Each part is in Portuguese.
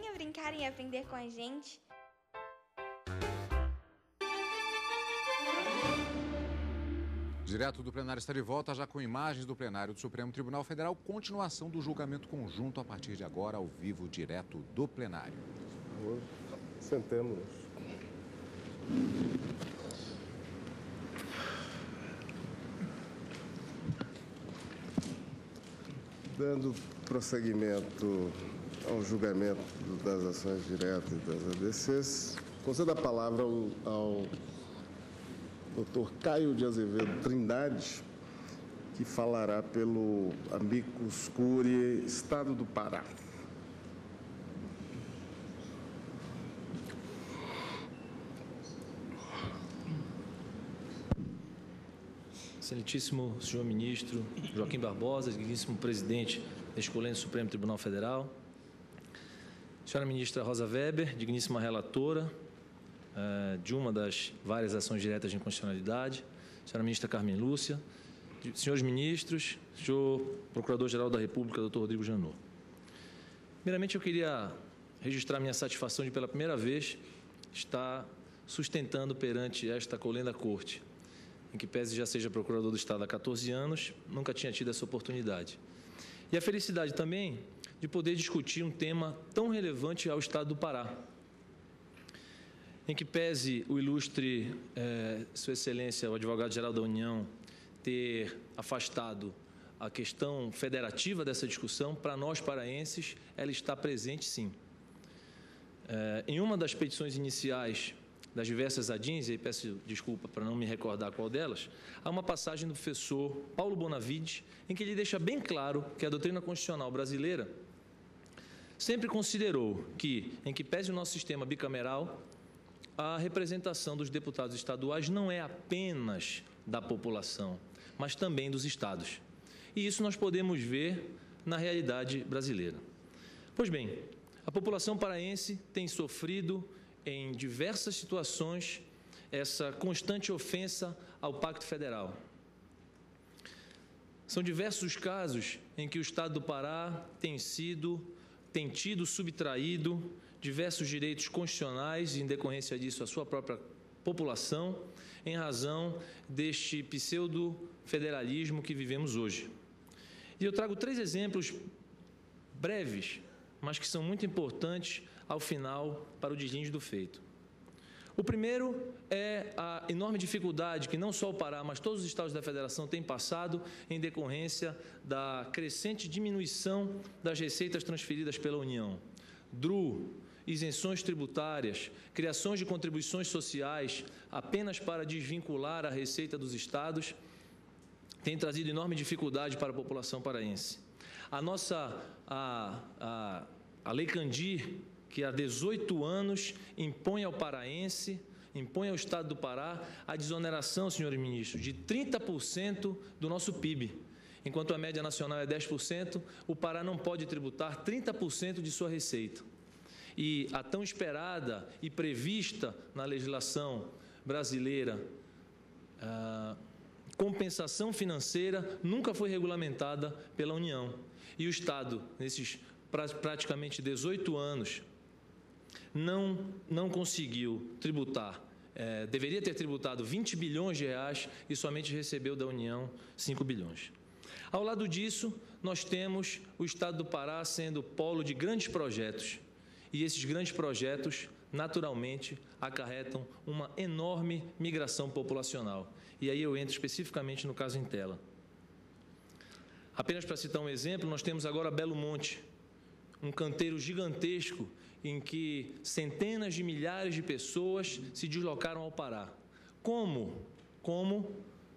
Venha brincar e aprender com a gente. Direto do plenário está de volta, já com imagens do plenário do Supremo Tribunal Federal. Continuação do julgamento conjunto a partir de agora, ao vivo, direto do plenário. Sentemos. Dando prosseguimento ao julgamento das ações diretas e das ADCs, concedo a palavra ao Dr. Caio de Azevedo Trindade, que falará pelo amicus curiae Estado do Pará. Excelentíssimo senhor ministro Joaquim Barbosa, digníssimo presidente deste Colégio Supremo Tribunal Federal, senhora ministra Rosa Weber, digníssima relatora de uma das várias ações diretas de inconstitucionalidade, senhora ministra Carmen Lúcia, senhores ministros, senhor Procurador-Geral da República, doutor Rodrigo Janot. Primeiramente, eu queria registrar minha satisfação de, pela primeira vez, estar sustentando perante esta colenda corte, em que pese já seja procurador do Estado há 14 anos, nunca tinha tido essa oportunidade. E a felicidade também de poder discutir um tema tão relevante ao Estado do Pará, em que pese o ilustre Sua Excelência, o Advogado-Geral da União, ter afastado a questão federativa dessa discussão, para nós paraenses, ela está presente sim. Em uma das petições iniciais das diversas ADINs, e peço desculpa para não me recordar qual delas, há uma passagem do professor Paulo Bonavides, em que ele deixa bem claro que a doutrina constitucional brasileira sempre considerou que, em que pese o nosso sistema bicameral, a representação dos deputados estaduais não é apenas da população, mas também dos estados. E isso nós podemos ver na realidade brasileira. Pois bem, a população paraense tem sofrido em diversas situações essa constante ofensa ao Pacto Federal. São diversos os casos em que o Estado do Pará tem tido subtraído diversos direitos constitucionais, e em decorrência disso a sua própria população, em razão deste pseudo-federalismo que vivemos hoje. E eu trago 3 exemplos breves, mas que são muito importantes ao final para o deslinde do feito. O primeiro é a enorme dificuldade que não só o Pará, mas todos os estados da federação têm passado em decorrência da crescente diminuição das receitas transferidas pela União. DRU, isenções tributárias, criações de contribuições sociais apenas para desvincular a receita dos estados, tem trazido enorme dificuldade para a população paraense. A Lei Candir, que há 18 anos impõe ao paraense, impõe ao Estado do Pará a desoneração, senhores ministros, de 30% do nosso PIB. Enquanto a média nacional é 10%, o Pará não pode tributar 30% de sua receita. E a tão esperada e prevista na legislação brasileira compensação financeira nunca foi regulamentada pela União. E o Estado, nesses praticamente 18 anos, não conseguiu tributar, deveria ter tributado 20 bilhões de reais e somente recebeu da União 5 bilhões. Ao lado disso, nós temos o Estado do Pará sendo polo de grandes projetos, e esses grandes projetos, naturalmente, acarretam uma enorme migração populacional. E aí eu entro especificamente no caso em tela. Apenas para citar um exemplo, nós temos agora Belo Monte, um canteiro gigantesco em que centenas de milhares de pessoas se deslocaram ao Pará. Como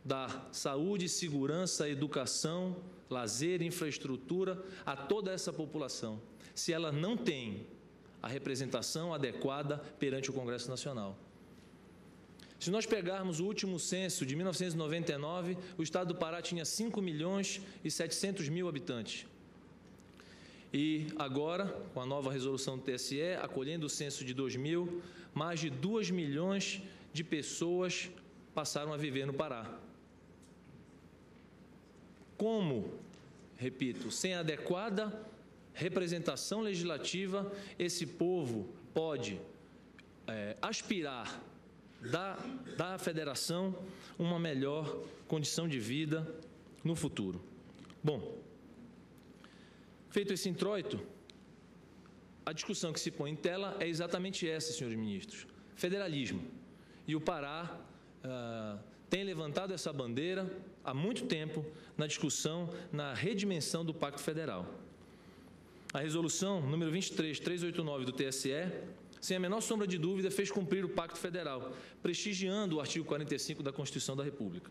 dar saúde, segurança, educação, lazer, infraestrutura a toda essa população, se ela não tem a representação adequada perante o Congresso Nacional? Se nós pegarmos o último censo de 1999, o Estado do Pará tinha 5.700.000 habitantes. E agora, com a nova resolução do TSE, acolhendo o censo de 2000, mais de 2 milhões de pessoas passaram a viver no Pará. Como, repito, sem adequada representação legislativa, esse povo pode aspirar da federação uma melhor condição de vida no futuro. Bom, feito esse introito, a discussão que se põe em tela é exatamente essa, senhores ministros: federalismo. E o Pará tem levantado essa bandeira há muito tempo na discussão, na redimensão do Pacto Federal. A resolução número 23389 do TSE, sem a menor sombra de dúvida, fez cumprir o Pacto Federal, prestigiando o artigo 45 da Constituição da República.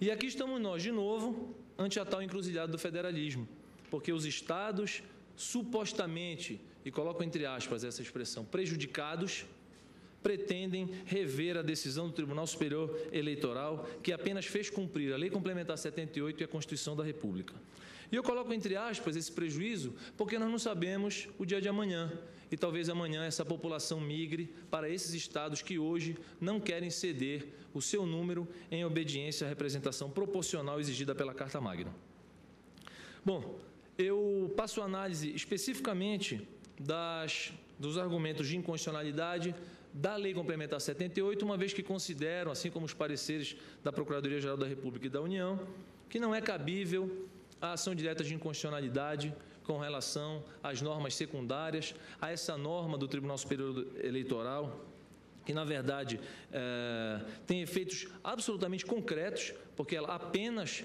E aqui estamos nós, de novo, ante a tal encruzilhada do federalismo, porque os estados supostamente, e coloco entre aspas essa expressão, prejudicados, pretendem rever a decisão do Tribunal Superior Eleitoral, que apenas fez cumprir a Lei Complementar 78 e a Constituição da República. E eu coloco entre aspas esse prejuízo porque nós não sabemos o dia de amanhã, e talvez amanhã essa população migre para esses estados que hoje não querem ceder o seu número em obediência à representação proporcional exigida pela Carta Magna. Bom, eu passo a análise especificamente dos argumentos de inconstitucionalidade da Lei Complementar 78, uma vez que consideram, assim como os pareceres da Procuradoria-Geral da República e da União, que não é cabível a ação direta de inconstitucionalidade com relação às normas secundárias, a essa norma do Tribunal Superior Eleitoral, que, na verdade, tem efeitos absolutamente concretos, porque ela apenas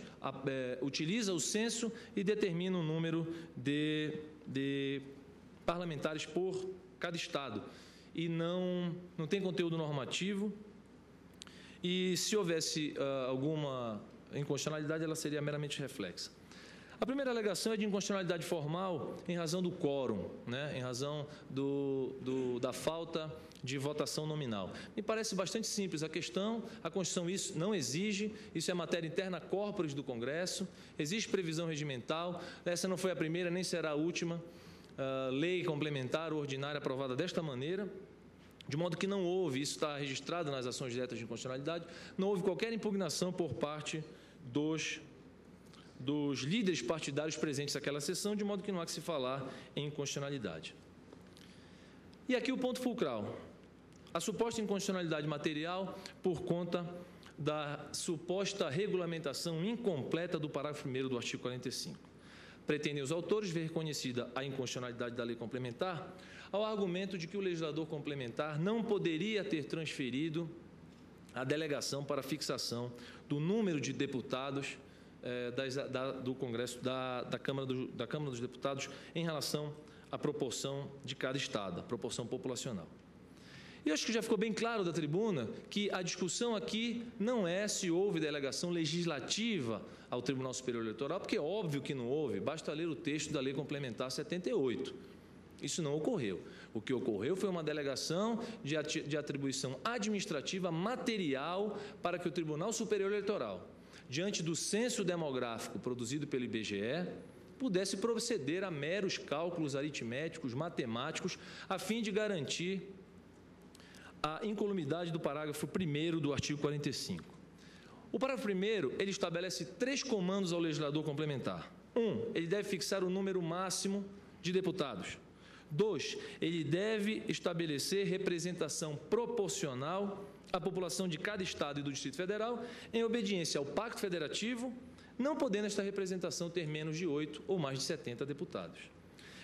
utiliza o censo e determina o número de parlamentares por cada estado, e não tem conteúdo normativo, e se houvesse alguma inconstitucionalidade, ela seria meramente reflexa. A primeira alegação é de inconstitucionalidade formal em razão do quórum, em razão da falta de votação nominal. Me parece bastante simples a questão, a Constituição isso não exige, isso é matéria interna corporis do Congresso, existe previsão regimental, essa não foi a primeira nem será a última lei complementar ou ordinária aprovada desta maneira, de modo que não houve, isso está registrado nas ações diretas de inconstitucionalidade, não houve qualquer impugnação por parte dos líderes partidários presentes naquela sessão, de modo que não há que se falar em inconstitucionalidade. E aqui o ponto fulcral: a suposta inconstitucionalidade material por conta da suposta regulamentação incompleta do parágrafo 1º do artigo 45. Pretendem os autores ver reconhecida a inconstitucionalidade da lei complementar ao argumento de que o legislador complementar não poderia ter transferido a delegação para fixação do número de deputados do Congresso, da Câmara dos Deputados, em relação à proporção de cada estado, a proporção populacional. E acho que já ficou bem claro da tribuna que a discussão aqui não é se houve delegação legislativa ao Tribunal Superior Eleitoral, porque é óbvio que não houve, basta ler o texto da Lei Complementar 78. Isso não ocorreu. O que ocorreu foi uma delegação de atribuição administrativa material para que o Tribunal Superior Eleitoral, diante do censo demográfico produzido pelo IBGE, pudesse proceder a meros cálculos aritméticos, matemáticos, a fim de garantir a incolumidade do parágrafo 1º do artigo 45. O parágrafo 1º, ele estabelece 3 comandos ao legislador complementar. 1, ele deve fixar o número máximo de deputados. 2, ele deve estabelecer representação proporcional à população de cada estado e do Distrito Federal, em obediência ao Pacto Federativo, não podendo esta representação ter menos de 8 ou mais de 70 deputados.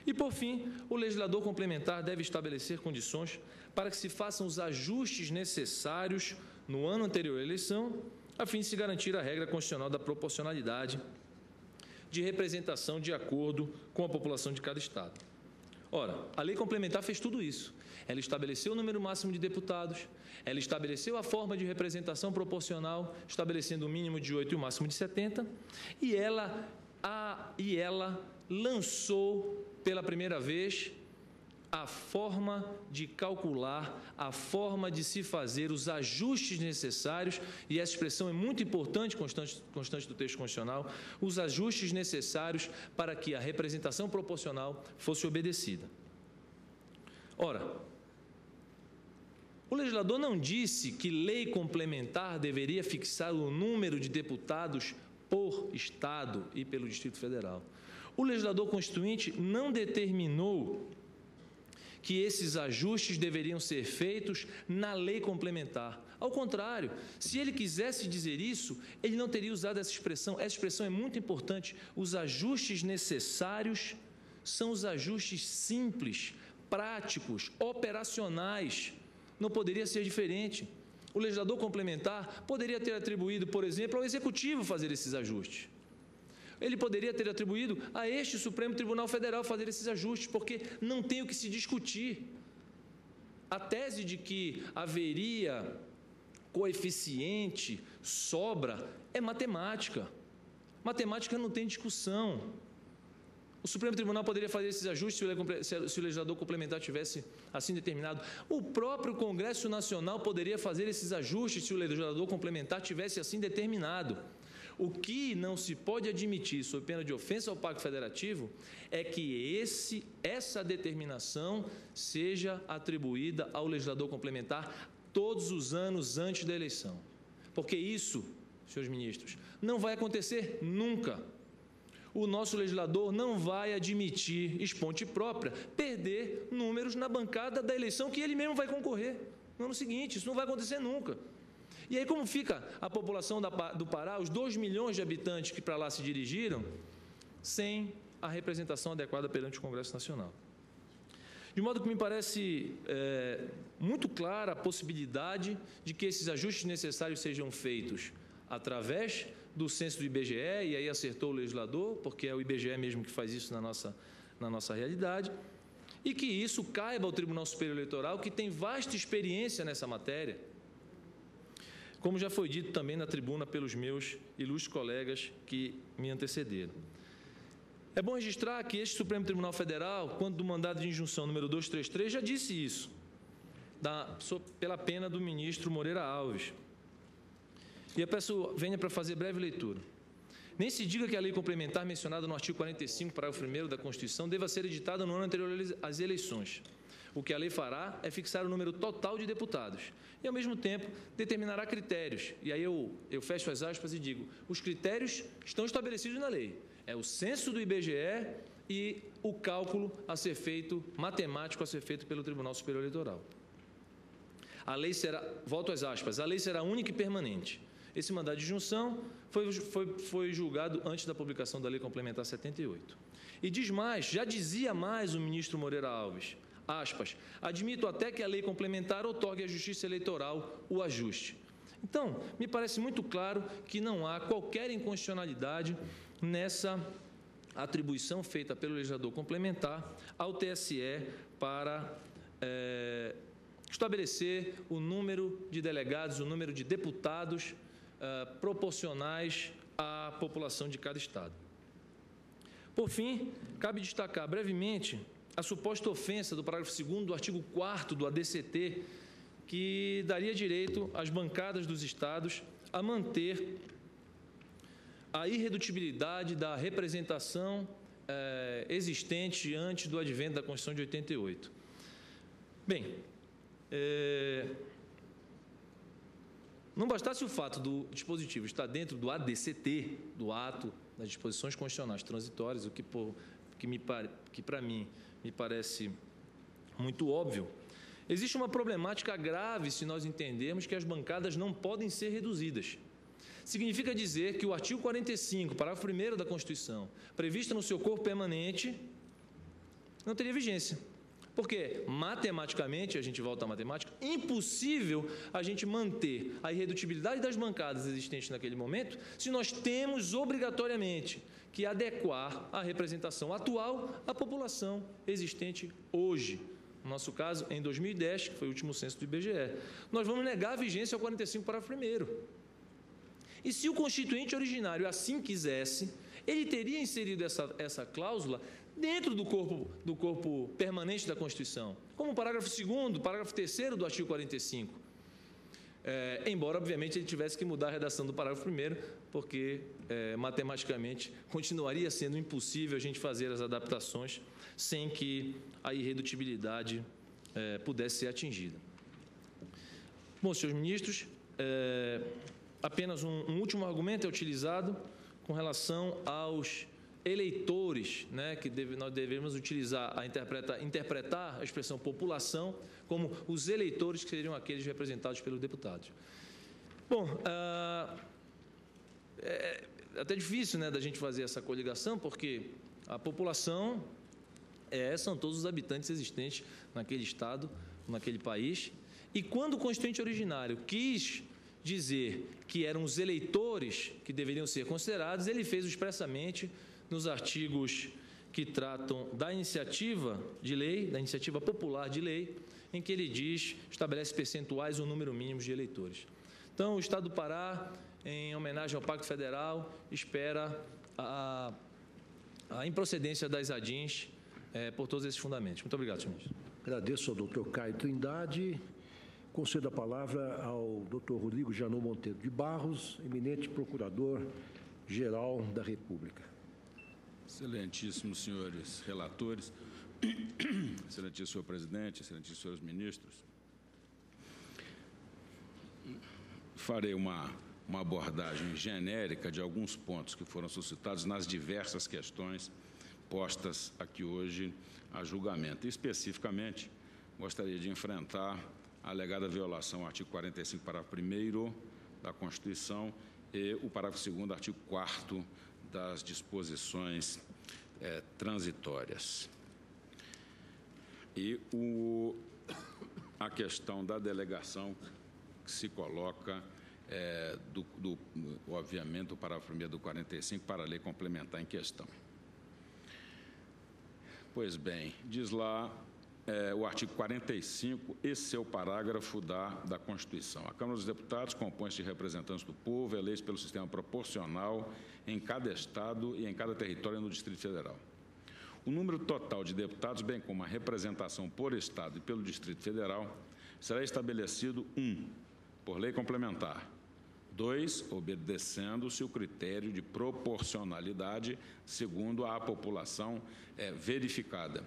E, por fim, o legislador complementar deve estabelecer condições para que se façam os ajustes necessários no ano anterior à eleição, a fim de se garantir a regra constitucional da proporcionalidade de representação de acordo com a população de cada estado. Ora, a lei complementar fez tudo isso. Ela estabeleceu o número máximo de deputados, ela estabeleceu a forma de representação proporcional, estabelecendo o mínimo de 8 e o máximo de 70, e ela lançou pela primeira vez a forma de calcular, a forma de se fazer os ajustes necessários, e essa expressão é muito importante, constante do texto constitucional, os ajustes necessários para que a representação proporcional fosse obedecida. Ora, o legislador não disse que lei complementar deveria fixar o número de deputados por Estado e pelo Distrito Federal. O legislador constituinte não determinou que esses ajustes deveriam ser feitos na lei complementar. Ao contrário, se ele quisesse dizer isso, ele não teria usado essa expressão. Essa expressão é muito importante. Os ajustes necessários são os ajustes simples, práticos, operacionais. Não poderia ser diferente. O legislador complementar poderia ter atribuído, por exemplo, ao Executivo fazer esses ajustes. Ele poderia ter atribuído a este Supremo Tribunal Federal fazer esses ajustes, porque não tem o que se discutir. A tese de que haveria coeficiente, sobra, é matemática. Matemática não tem discussão. O Supremo Tribunal poderia fazer esses ajustes se o legislador complementar tivesse assim determinado. O próprio Congresso Nacional poderia fazer esses ajustes se o legislador complementar tivesse assim determinado. O que não se pode admitir, sob pena de ofensa ao Pacto Federativo, é que essa determinação seja atribuída ao legislador complementar todos os anos antes da eleição. Porque isso, senhores ministros, não vai acontecer nunca. O nosso legislador não vai admitir, esponte própria, perder números na bancada da eleição que ele mesmo vai concorrer no ano seguinte. Isso não vai acontecer nunca. E aí, como fica a população do Pará, os 2 milhões de habitantes que para lá se dirigiram, sem a representação adequada perante o Congresso Nacional? De modo que me parece muito clara a possibilidade de que esses ajustes necessários sejam feitos através do censo do IBGE, e aí acertou o legislador, porque é o IBGE mesmo que faz isso na nossa realidade, e que isso caiba ao Tribunal Superior Eleitoral, que tem vasta experiência nessa matéria, como já foi dito também na tribuna pelos meus ilustres colegas que me antecederam. É bom registrar que este Supremo Tribunal Federal, quando do mandado de injunção número 233, já disse isso, pela pena do ministro Moreira Alves. E eu peço, venha para fazer breve leitura. Nem se diga que a lei complementar mencionada no artigo 45, parágrafo 1º da Constituição, deva ser editada no ano anterior às eleições. O que a lei fará é fixar o número total de deputados e, ao mesmo tempo, determinará critérios. E aí eu fecho as aspas e digo, os critérios estão estabelecidos na lei. É o censo do IBGE e o cálculo a ser feito, matemático a ser feito pelo Tribunal Superior Eleitoral. A lei será, volto às aspas, a lei será única e permanente. Esse mandado de injunção foi julgado antes da publicação da Lei Complementar 78. E diz mais, já dizia mais o ministro Moreira Alves, aspas, admito até que a lei complementar outorgue à Justiça Eleitoral o ajuste. Então, me parece muito claro que não há qualquer inconstitucionalidade nessa atribuição feita pelo legislador complementar ao TSE para estabelecer o número de delegados, o número de deputados proporcionais à população de cada estado. Por fim, cabe destacar brevemente a suposta ofensa do parágrafo 2º do artigo 4º do ADCT, que daria direito às bancadas dos estados a manter a irredutibilidade da representação existente antes do advento da Constituição de 88. Bem, não bastasse o fato do dispositivo estar dentro do ADCT, do ato das disposições constitucionais transitórias, o que para mim me parece muito óbvio, existe uma problemática grave se nós entendermos que as bancadas não podem ser reduzidas. Significa dizer que o artigo 45, parágrafo 1º da Constituição, previsto no seu corpo permanente, não teria vigência. Porque, matematicamente, a gente volta à matemática, impossível a gente manter a irredutibilidade das bancadas existentes naquele momento se nós temos obrigatoriamente que adequar a representação atual à população existente hoje. No nosso caso, em 2010, que foi o último censo do IBGE. Nós vamos negar a vigência ao 45, parágrafo 1º. E se o constituinte originário assim quisesse, ele teria inserido essa cláusula dentro do corpo permanente da Constituição, como o parágrafo 2º, parágrafo 3º do artigo 45. Embora, obviamente, ele tivesse que mudar a redação do parágrafo 1º, porque, matematicamente, continuaria sendo impossível a gente fazer as adaptações sem que a irredutibilidade pudesse ser atingida. Bom, senhores ministros, apenas um último argumento é utilizado com relação aos eleitores, né, que nós devemos utilizar, interpretar a expressão população como os eleitores, que seriam aqueles representados pelos deputados. Bom, é até difícil, né, da gente fazer essa coligação, porque a população são todos os habitantes existentes naquele estado, naquele país. E quando o Constituinte originário quis dizer que eram os eleitores que deveriam ser considerados, ele fez expressamente nos artigos que tratam da iniciativa de lei, da iniciativa popular de lei, em que ele estabelece percentuais ou número mínimo de eleitores. Então, o Estado do Pará, em homenagem ao Pacto Federal, espera a improcedência das ADINs por todos esses fundamentos. Muito obrigado, senhor ministro. Agradeço ao doutor Caio Trindade. Concedo a palavra ao doutor Rodrigo Janot Monteiro de Barros, eminente procurador-geral da República. Excelentíssimos senhores relatores, excelentíssimo senhor presidente, excelentíssimos senhores ministros, farei uma abordagem genérica de alguns pontos que foram suscitados nas diversas questões postas aqui hoje a julgamento. Especificamente, gostaria de enfrentar a alegada violação ao artigo 45, parágrafo 1º da Constituição e o parágrafo 2º, artigo 4º das disposições transitórias. E a questão da delegação que se coloca, obviamente, o parágrafo 1º do 45 para a lei complementar em questão. Pois bem, diz lá o artigo 45 e seu parágrafo da Constituição. A Câmara dos Deputados compõe-se de representantes do povo, eleitos pelo sistema proporcional em cada estado e em cada território no Distrito Federal. O número total de deputados, bem como a representação por estado e pelo Distrito Federal, será estabelecido 1. Por lei complementar. 2. Obedecendo-se o critério de proporcionalidade segundo a população verificada.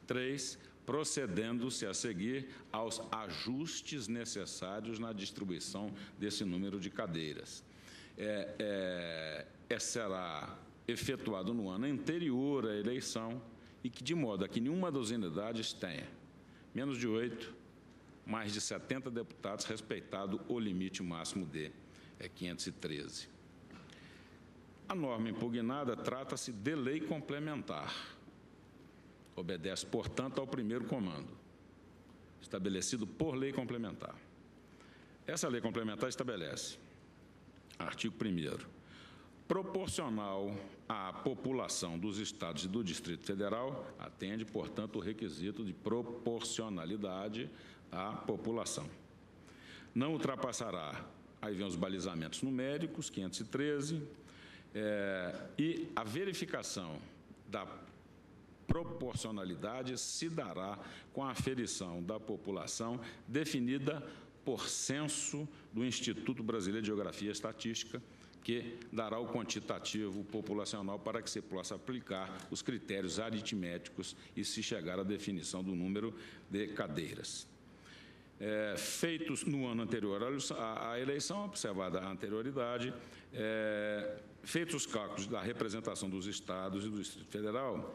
3. Procedendo-se a seguir aos ajustes necessários na distribuição desse número de cadeiras. Será efetuado no ano anterior à eleição e que, de modo a que nenhuma das unidades tenha menos de 8, mais de 70 deputados, respeitado o limite máximo de 513. A norma impugnada trata-se de lei complementar. Obedece, portanto, ao primeiro comando, estabelecido por lei complementar. Essa lei complementar estabelece, artigo 1º, proporcional à população dos estados e do Distrito Federal, atende, portanto, o requisito de proporcionalidade à população. Não ultrapassará, aí vem os balizamentos numéricos, 513, e a verificação da proporcionalidade se dará com a aferição da população definida por censo do Instituto Brasileiro de Geografia e Estatística, que dará o quantitativo populacional para que se possa aplicar os critérios aritméticos e se chegar à definição do número de cadeiras. Feitos no ano anterior à eleição, observada a anterioridade, feitos os cálculos da representação dos estados e do Distrito Federal,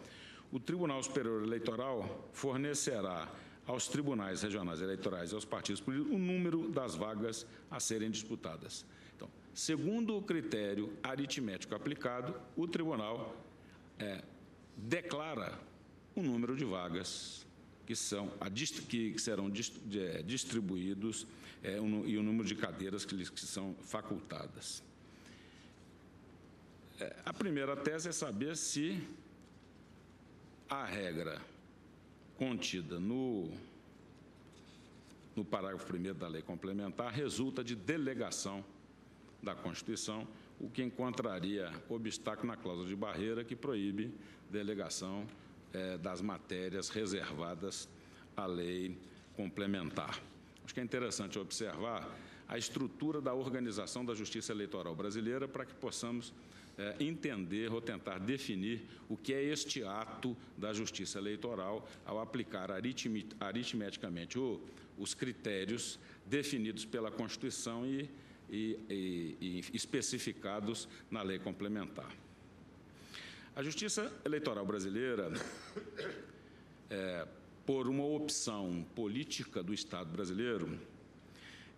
o Tribunal Superior Eleitoral fornecerá aos tribunais regionais eleitorais e aos partidos políticos o número das vagas a serem disputadas. Então, segundo o critério aritmético aplicado, o tribunal declara o número de vagas que serão distribuídos e o número de cadeiras que são facultadas. A primeira tese é saber se a regra contida no parágrafo 1º da lei complementar resulta de delegação da Constituição, o que encontraria obstáculo na cláusula de barreira que proíbe delegação das matérias reservadas à lei complementar. Acho que é interessante observar a estrutura da organização da Justiça Eleitoral brasileira para que possamos entender ou tentar definir o que é este ato da Justiça Eleitoral ao aplicar aritmeticamente os critérios definidos pela Constituição e especificados na lei complementar. A Justiça Eleitoral brasileira, por uma opção política do Estado brasileiro,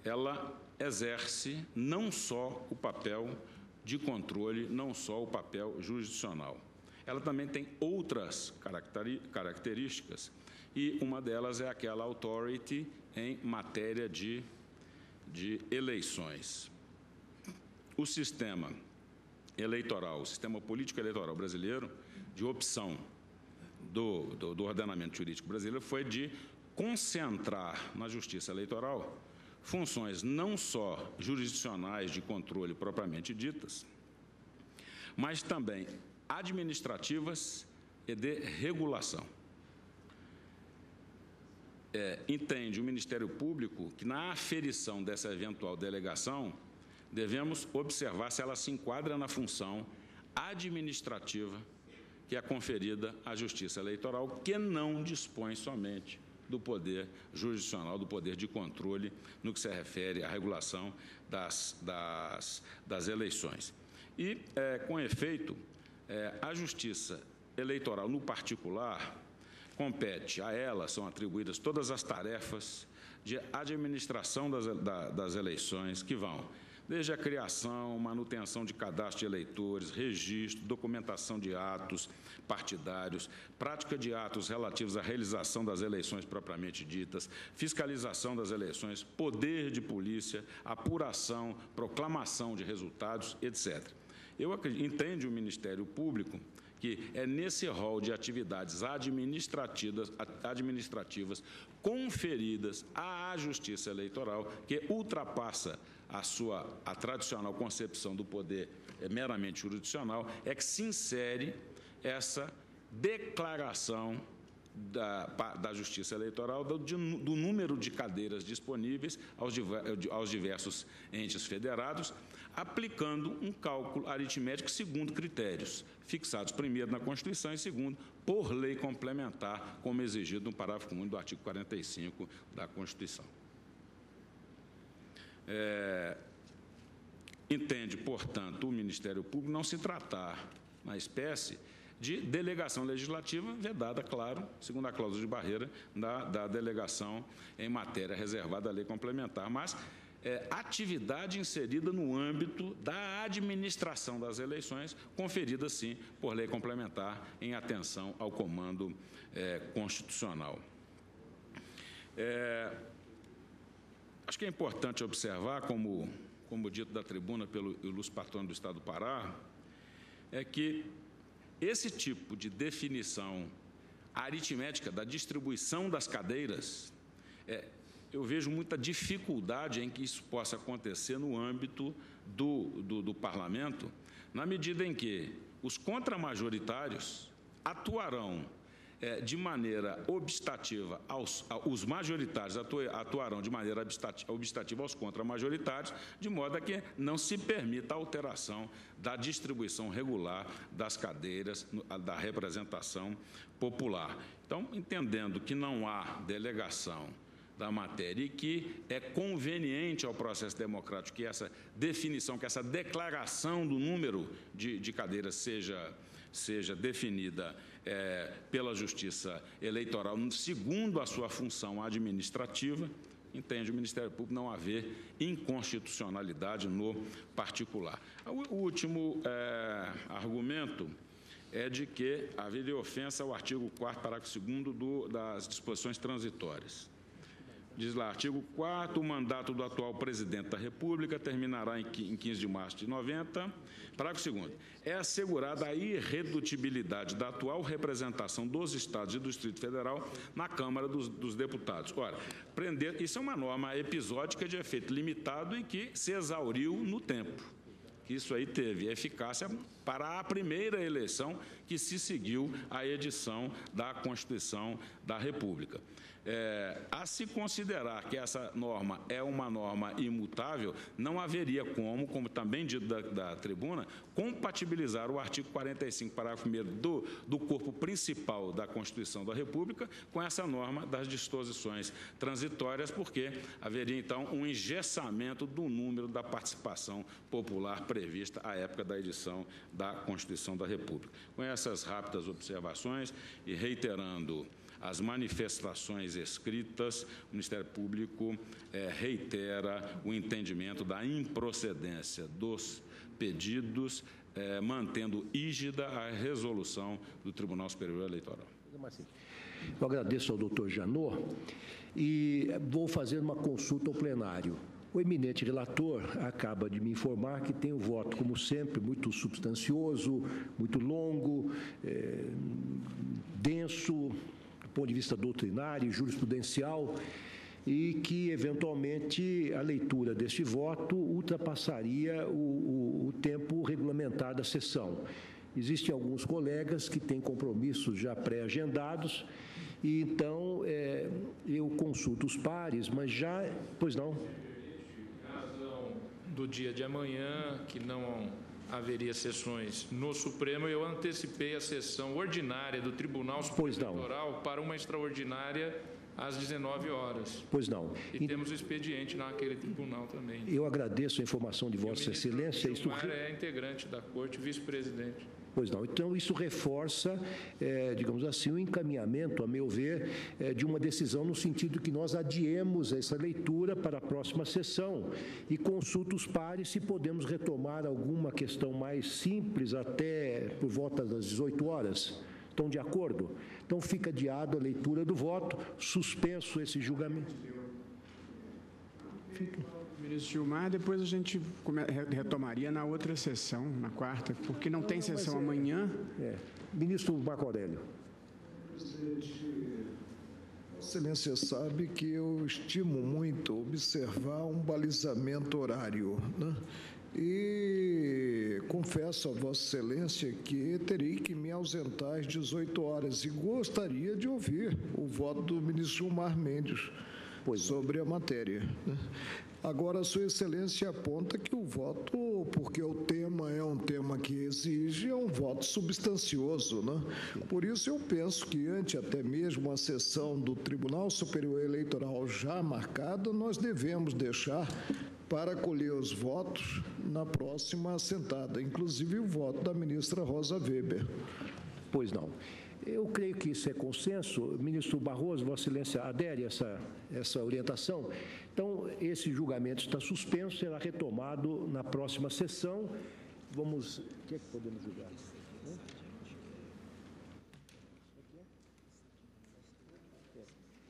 ela exerce não só o papel de controle, não só o papel jurisdicional. Ela também tem outras características, e uma delas é aquela authority em matéria de eleições. O sistema eleitoral, o sistema político eleitoral brasileiro, de opção do ordenamento jurídico brasileiro, foi de concentrar na Justiça Eleitoral funções não só jurisdicionais de controle propriamente ditas, mas também administrativas e de regulação. Entende o Ministério Público que, na aferição dessa eventual delegação, devemos observar se ela se enquadra na função administrativa que é conferida à Justiça Eleitoral, que não dispõe somente do poder jurisdicional, do poder de controle no que se refere à regulação das eleições. E, com efeito, a Justiça Eleitoral, no particular, compete a ela, são atribuídas todas as tarefas de administração das eleições, que vão desde a criação, manutenção de cadastro de eleitores, registro, documentação de atos partidários, prática de atos relativos à realização das eleições propriamente ditas, fiscalização das eleições, poder de polícia, apuração, proclamação de resultados, etc. Entende o Ministério Público que é nesse rol de atividades administrativas conferidas à Justiça Eleitoral, que ultrapassa a tradicional concepção do poder meramente jurisdicional, é que se insere essa declaração da Justiça Eleitoral do número de cadeiras disponíveis aos diversos entes federados, aplicando um cálculo aritmético segundo critérios fixados, primeiro, na Constituição e, segundo, por lei complementar, como exigido no parágrafo único do artigo 45 da Constituição. Entende, portanto, o Ministério Público não se tratar, na espécie, de delegação legislativa, vedada, claro, segundo a cláusula de barreira da delegação em matéria reservada à lei complementar, mas atividade inserida no âmbito da administração das eleições, conferida, sim, por lei complementar, em atenção ao comando constitucional. Acho que é importante observar, como dito da tribuna pelo ilustre patrono do Estado do Pará, é que esse tipo de definição aritmética da distribuição das cadeiras, eu vejo muita dificuldade em que isso possa acontecer no âmbito do Parlamento, na medida em que os contramajoritários atuarão de maneira obstativa os majoritários atuarão de maneira obstativa aos contramajoritários, de modo a que não se permita a alteração da distribuição regular das cadeiras da representação popular. Então, entendendo que não há delegação da matéria e que é conveniente ao processo democrático que essa definição, que essa declaração do número de cadeiras seja definida pela Justiça Eleitoral segundo a sua função administrativa, entende o Ministério Público não haver inconstitucionalidade no particular. O último argumento é de que haveria ofensa ao artigo 4º, parágrafo 2º das disposições transitórias. Diz lá, artigo 4º, o mandato do atual presidente da República terminará em 15 de março de 90. Parágrafo 2º. É assegurada a irredutibilidade da atual representação dos Estados e do Distrito Federal na Câmara dos Deputados. Ora, isso é uma norma episódica de efeito limitado e que se exauriu no tempo. Isso aí teve eficácia para a primeira eleição que se seguiu à edição da Constituição da República. A se considerar que essa norma é uma norma imutável, não haveria como também dito da tribuna, compatibilizar o artigo 45, parágrafo 1º do corpo principal da Constituição da República com essa norma das disposições transitórias, porque haveria, então, um engessamento do número da participação popular prevista à época da edição da Constituição da República. Com essas rápidas observações e reiterando as manifestações escritas, o Ministério Público reitera o entendimento da improcedência dos pedidos, mantendo rígida a resolução do Tribunal Superior Eleitoral. Eu agradeço ao doutor Janot e vou fazer uma consulta ao plenário. O eminente relator acaba de me informar que tem o voto, como sempre, muito substancioso, muito longo, denso, do ponto de vista doutrinário e jurisprudencial, e que, eventualmente, a leitura deste voto ultrapassaria o tempo regulamentar da sessão. Existem alguns colegas que têm compromissos já pré-agendados, e então eu consulto os pares, mas já... Pois não? Em razão do dia de amanhã, que não haveria sessões no Supremo, eu antecipei a sessão ordinária do Tribunal Superior Eleitoral para uma extraordinária às 19 horas. Pois não. E temos expediente naquele tribunal também. Eu agradeço a informação de Vossa Excelência. O ministro é integrante da Corte, vice-presidente. Pois não. Então, isso reforça, digamos assim, o encaminhamento, a meu ver, de uma decisão no sentido que nós adiemos essa leitura para a próxima sessão e consulta os pares se podemos retomar alguma questão mais simples até por volta das 18 horas. Estão de acordo? Então, fica adiado a leitura do voto, suspenso esse julgamento. Ministro Gilmar, depois a gente retomaria na outra sessão, na quarta, porque não tem sessão amanhã. Ministro Marco Aurélio. Presidente, Vossa Excelência sabe que eu estimo muito observar um balizamento horário, né? E confesso a Vossa Excelência que terei que me ausentar às 18 horas e gostaria de ouvir o voto do ministro Gilmar Mendes sobre a matéria. Agora, Sua Excelência aponta que o voto, porque o tema é um tema que exige, é um voto substancioso, né? Por isso eu penso que, ante até mesmo a sessão do Tribunal Superior Eleitoral já marcada, nós devemos deixar para colher os votos na próxima assentada, inclusive o voto da ministra Rosa Weber. Pois não. Eu creio que isso é consenso. Ministro Barroso, Vossa Excelência adere a essa orientação. Então, esse julgamento está suspenso, será retomado na próxima sessão. Vamos... O que é que podemos julgar?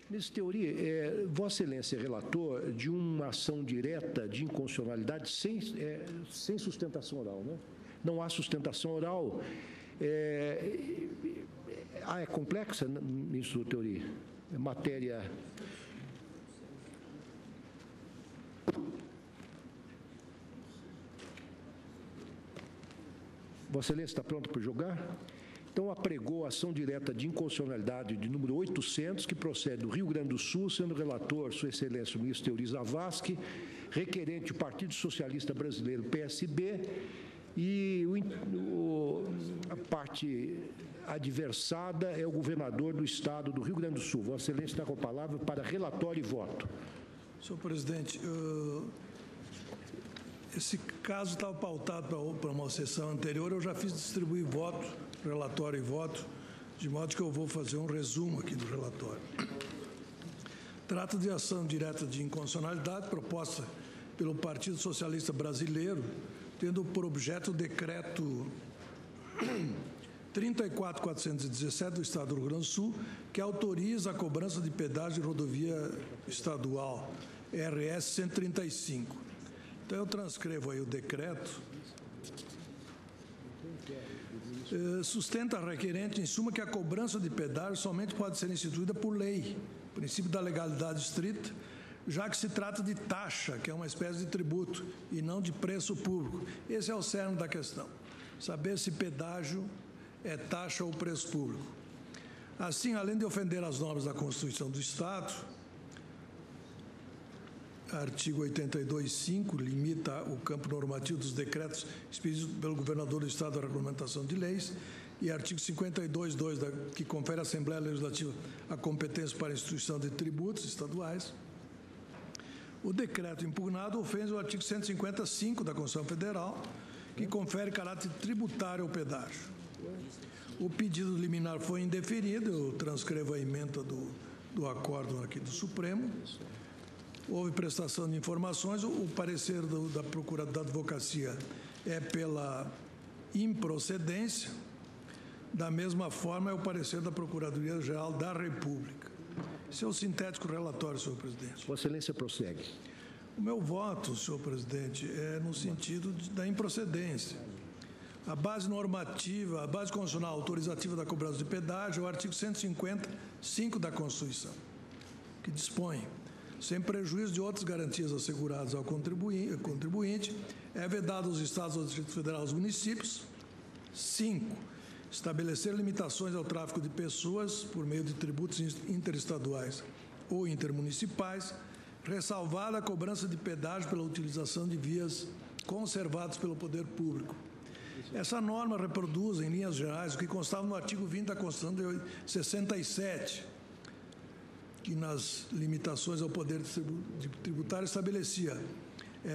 Ministro Teori, Vossa Excelência é relator de uma ação direta de inconstitucionalidade sem sustentação oral, né? Não há sustentação oral. É complexa, ministro Teori? É matéria... Vossa Excelência está pronto para julgar? Então, apregou a ação direta de inconstitucionalidade de número 800, que procede do Rio Grande do Sul, sendo relator Sua Excelência o ministro Teori Zavascki, requerente o Partido Socialista Brasileiro, PSB, e a parte adversada é o governador do Estado do Rio Grande do Sul. Vossa Excelência está com a palavra para relatório e voto. Senhor presidente, esse caso estava pautado para uma sessão anterior, eu já fiz distribuir voto, relatório e voto, de modo que eu vou fazer um resumo aqui do relatório. Trata de ação direta de inconstitucionalidade proposta pelo Partido Socialista Brasileiro, tendo por objeto o decreto 34.417 do Estado do Rio Grande do Sul, que autoriza a cobrança de pedágio de rodovia estadual RS 135. Então, eu transcrevo aí o decreto. Sustenta a requerente, em suma, que a cobrança de pedágio somente pode ser instituída por lei, princípio da legalidade estrita, já que se trata de taxa, que é uma espécie de tributo, e não de preço público. Esse é o cerne da questão, saber se pedágio é taxa ou preço público. Assim, além de ofender as normas da Constituição do Estado, artigo 82.5 limita o campo normativo dos decretos expedidos pelo governador do Estado à regulamentação de leis, e artigo 52.2, que confere à Assembleia Legislativa a competência para a instituição de tributos estaduais. O decreto impugnado ofende o artigo 150.5 da Constituição Federal, que confere caráter tributário ao pedágio. O pedido liminar foi indeferido, eu transcrevo a ementa do acórdão aqui do Supremo. Houve prestação de informações, o parecer da Procuradoria da Advocacia é pela improcedência, da mesma forma é o parecer da Procuradoria-Geral da República. Esse é o sintético relatório, senhor presidente. Vossa Excelência prossegue. O meu voto, senhor presidente, é no sentido da improcedência. A base normativa, a base constitucional autorizativa da cobrança de pedágio é o artigo 150(5) da Constituição, que dispõe: sem prejuízo de outras garantias asseguradas ao contribuinte, é vedado aos Estados, ao Distrito Federal e aos municípios. 5. Estabelecer limitações ao tráfico de pessoas por meio de tributos interestaduais ou intermunicipais, ressalvada a cobrança de pedágio pela utilização de vias conservadas pelo poder público. Essa norma reproduz, em linhas gerais, o que constava no artigo 20 da Constituição de 67, que nas limitações ao poder tributário estabelecia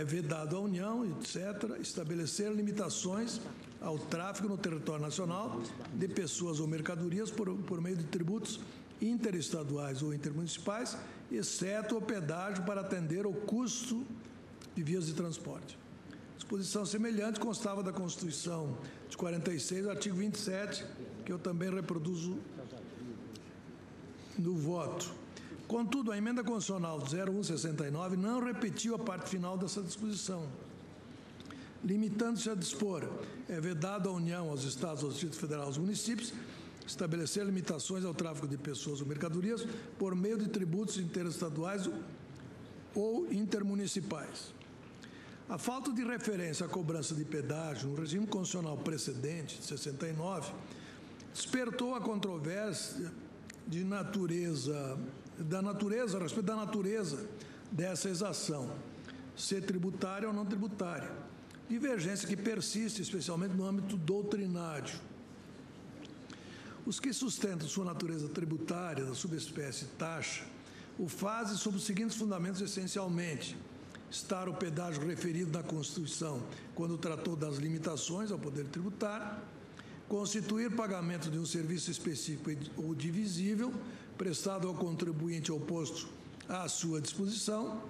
vedado à União, etc., estabelecer limitações ao tráfico no território nacional de pessoas ou mercadorias por meio de tributos interestaduais ou intermunicipais, exceto o pedágio para atender ao custo de vias de transporte. Disposição semelhante constava da Constituição de 46, artigo 27, que eu também reproduzo no voto. Contudo, a emenda constitucional 0169 não repetiu a parte final dessa disposição, limitando-se a dispor: é vedado à União, aos Estados, ao Distrito Federal e aos municípios estabelecer limitações ao tráfico de pessoas ou mercadorias por meio de tributos interestaduais ou intermunicipais. A falta de referência à cobrança de pedágio no regime constitucional precedente, de 69, despertou a controvérsia a respeito da natureza dessa exação, ser tributária ou não tributária. Divergência que persiste, especialmente no âmbito doutrinário. Os que sustentam sua natureza tributária da subespécie taxa o fazem sob os seguintes fundamentos essencialmente: estar o pedágio referido na Constituição quando tratou das limitações ao poder tributário, constituir pagamento de um serviço específico ou divisível prestado ao contribuinte ou posto à sua disposição,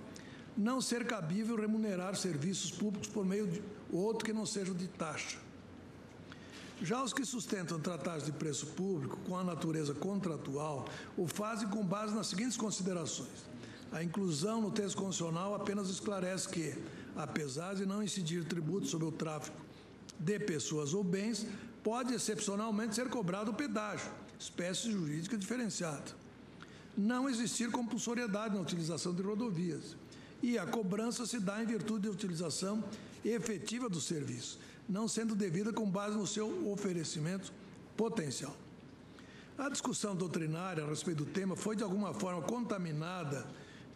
não ser cabível remunerar serviços públicos por meio de outro que não seja de taxa. Já os que sustentam tratados de preço público com a natureza contratual o fazem com base nas seguintes considerações: a inclusão no texto constitucional apenas esclarece que, apesar de não incidir tributo sobre o tráfico de pessoas ou bens, pode excepcionalmente ser cobrado o pedágio, espécie jurídica diferenciada. Não existir compulsoriedade na utilização de rodovias. E a cobrança se dá em virtude da utilização efetiva do serviço, não sendo devida com base no seu oferecimento potencial. A discussão doutrinária a respeito do tema foi, de alguma forma, contaminada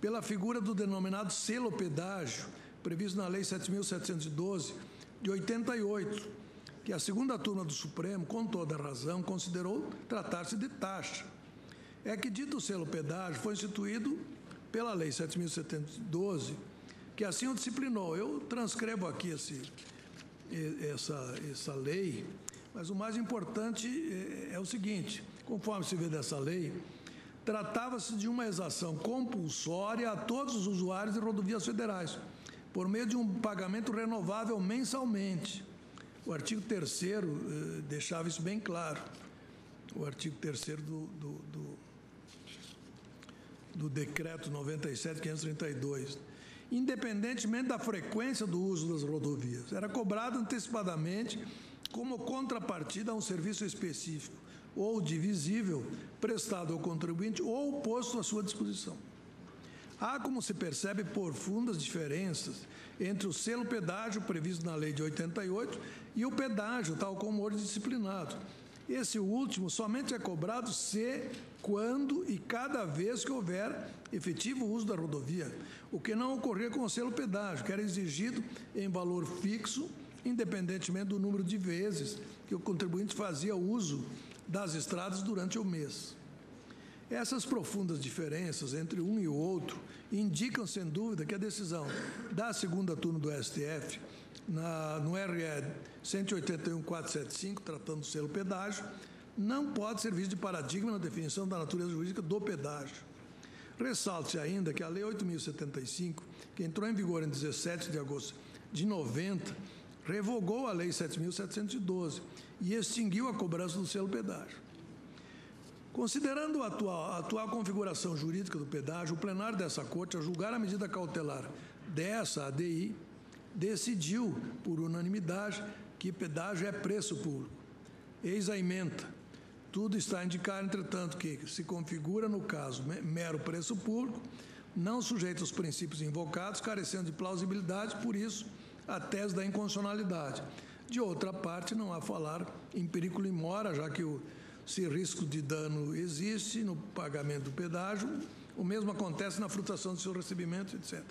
pela figura do denominado selo pedágio, previsto na Lei 7.712, de 88, que a segunda turma do Supremo, com toda razão, considerou tratar-se de taxa. É que dito selo pedágio foi instituído pela Lei 7.712, que assim o disciplinou. Eu transcrevo aqui essa lei, mas o mais importante é o seguinte: conforme se vê dessa lei, tratava-se de uma exação compulsória a todos os usuários de rodovias federais, por meio de um pagamento renovável mensalmente. O artigo 3º deixava isso bem claro. O artigo 3º do Decreto 97.532. Independentemente da frequência do uso das rodovias, era cobrado antecipadamente como contrapartida a um serviço específico ou divisível prestado ao contribuinte ou posto à sua disposição. Há, como se percebe, profundas diferenças entre o selo pedágio previsto na Lei de 88 e o pedágio, tal como hoje disciplinado. Esse último somente é cobrado se, quando e cada vez que houver efetivo uso da rodovia, o que não ocorria com o selo pedágio, que era exigido em valor fixo, independentemente do número de vezes que o contribuinte fazia uso das estradas durante o mês. Essas profundas diferenças entre um e o outro indicam, sem dúvida, que a decisão da segunda turma do STF no RE 181.475, tratando do selo pedágio, não pode servir de paradigma na definição da natureza jurídica do pedágio. Ressalta-se ainda que a Lei 8.075, que entrou em vigor em 17 de agosto de 90, revogou a Lei 7.712 e extinguiu a cobrança do selo pedágio. Considerando a atual configuração jurídica do pedágio, o plenário dessa Corte, a julgar a medida cautelar dessa ADI, decidiu, por unanimidade, que pedágio é preço público. Eis a ementa. Tudo está a indicar, entretanto, que se configura, no caso, mero preço público, não sujeito aos princípios invocados, carecendo de plausibilidade, por isso, a tese da inconstitucionalidade. De outra parte, não há falar em perigo in mora, já que se risco de dano existe no pagamento do pedágio, o mesmo acontece na frutação do seu recebimento, etc.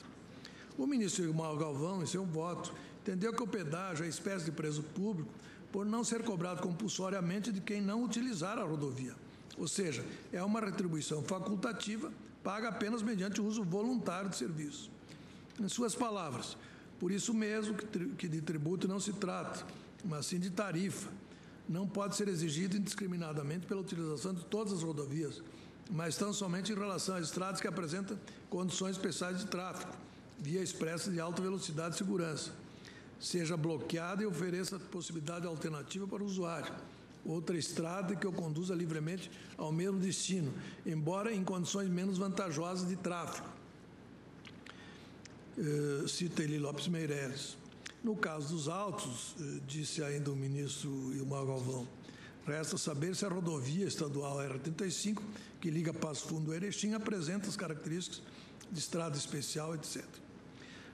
O ministro Gilmar Galvão, em seu voto, entendeu que o pedágio é espécie de preço público por não ser cobrado compulsoriamente de quem não utilizar a rodovia. Ou seja, é uma retribuição facultativa, paga apenas mediante o uso voluntário de serviço. Em suas palavras, por isso mesmo que de tributo não se trata, mas sim de tarifa. Não pode ser exigido indiscriminadamente pela utilização de todas as rodovias, mas tão somente em relação a estradas que apresentam condições especiais de tráfego, via expressa de alta velocidade e segurança, seja bloqueada e ofereça possibilidade alternativa para o usuário, outra estrada que o conduza livremente ao mesmo destino, embora em condições menos vantajosas de tráfego. Cita Eli Lopes Meireles. No caso dos autos, disse ainda o ministro Gilmar Galvão, resta saber se a rodovia estadual R35, que liga Passo Fundo a Erechim, apresenta as características de estrada especial, etc.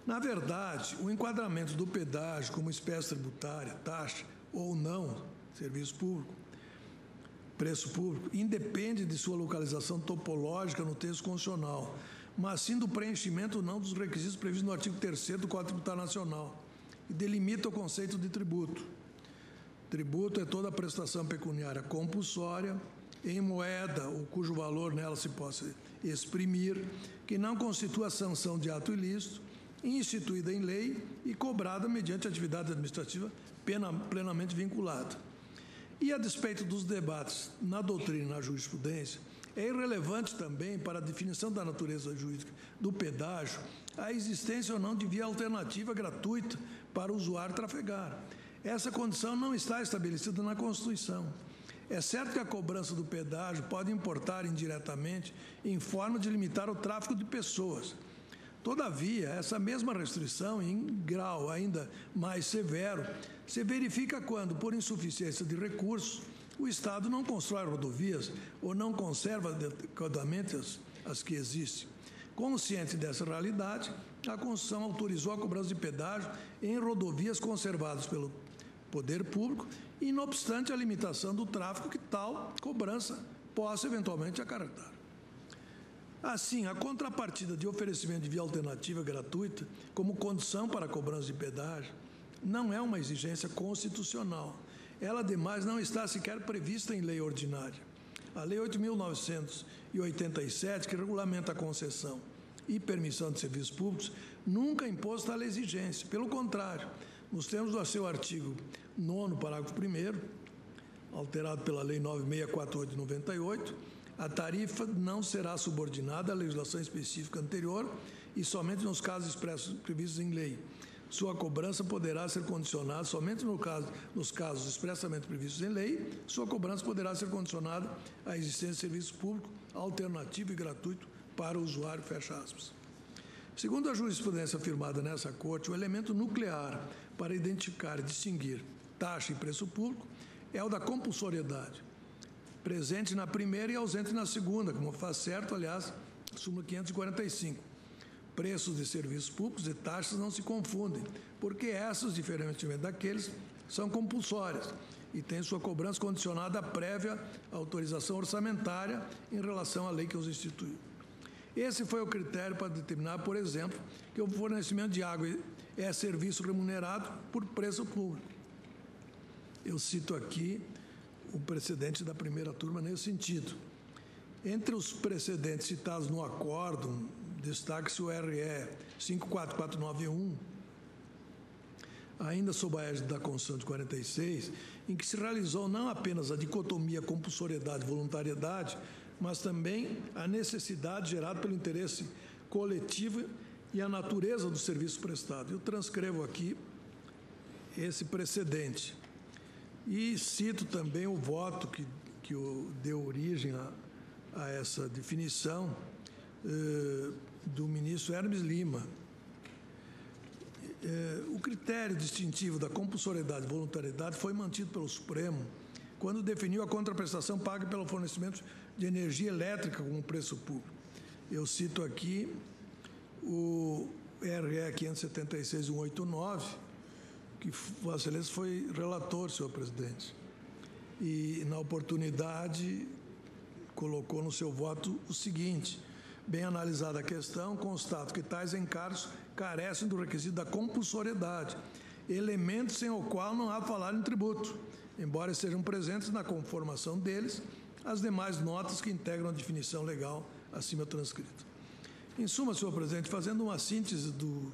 Na verdade, o enquadramento do pedágio como espécie tributária, taxa ou não, serviço público, preço público, independe de sua localização topológica no texto constitucional, mas sim do preenchimento ou não dos requisitos previstos no artigo 3º do Código Tributário Nacional, e delimita o conceito de tributo. Tributo é toda prestação pecuniária compulsória, em moeda ou cujo valor nela se possa exprimir, que não constitua sanção de ato ilícito, instituída em lei e cobrada mediante atividade administrativa plenamente vinculada. E, a despeito dos debates na doutrina e na jurisprudência, é irrelevante também para a definição da natureza jurídica do pedágio a existência ou não de via alternativa gratuita para o usuário trafegar. Essa condição não está estabelecida na Constituição. É certo que a cobrança do pedágio pode importar indiretamente em forma de limitar o tráfego de pessoas. Todavia, essa mesma restrição, em grau ainda mais severo, se verifica quando, por insuficiência de recursos, o Estado não constrói rodovias ou não conserva adequadamente as que existem. Consciente dessa realidade, a Constituição autorizou a cobrança de pedágio em rodovias conservadas pelo poder público, e não obstante a limitação do tráfego que tal cobrança possa eventualmente acarretar. Assim, a contrapartida de oferecimento de via alternativa gratuita como condição para a cobrança de pedágio não é uma exigência constitucional. Ela, ademais, não está sequer prevista em lei ordinária. A Lei 8.987, que regulamenta a concessão e permissão de serviços públicos, nunca impôs tal exigência. Pelo contrário, nos termos do seu artigo 9º, parágrafo 1º, alterado pela Lei 9.648 de 98, a tarifa não será subordinada à legislação específica anterior e somente nos casos expressos previstos em lei. Sua cobrança poderá ser condicionada somente nos casos expressamente previstos em lei. Sua cobrança poderá ser condicionada à existência de serviço público alternativo e gratuito para o usuário, fecha aspas. Segundo a jurisprudência afirmada nessa Corte, o elemento nuclear para identificar e distinguir taxa e preço público é o da compulsoriedade, presente na primeira e ausente na segunda, como faz certo, aliás, a súmula 545. Preços de serviços públicos e taxas não se confundem, porque essas, diferentemente daqueles, são compulsórias e têm sua cobrança condicionada à prévia autorização orçamentária em relação à lei que os instituiu. Esse foi o critério para determinar, por exemplo, que o fornecimento de água é serviço remunerado por preço público. Eu cito aqui o precedente da primeira turma nesse sentido. Entre os precedentes citados no acórdão, destaque-se o RE 54491, ainda sob a égide da Constituição de 46, em que se realizou não apenas a dicotomia compulsoriedade e voluntariedade, mas também a necessidade gerada pelo interesse coletivo e a natureza do serviço prestado. Eu transcrevo aqui esse precedente e cito também o voto que deu origem a essa definição do ministro Hermes Lima. O critério distintivo da compulsoriedade e voluntariedade foi mantido pelo Supremo quando definiu a contraprestação paga pelo fornecimento de energia elétrica como preço público. Eu cito aqui o RE 576-189, que Vossa Excelência foi relator, senhor presidente. E, na oportunidade, colocou no seu voto o seguinte: bem analisada a questão, constato que tais encargos carecem do requisito da compulsoriedade, elemento sem o qual não há falar em tributo, embora estejam presentes na conformação deles as demais notas que integram a definição legal acima transcrita. Em suma, senhor presidente, fazendo uma síntese do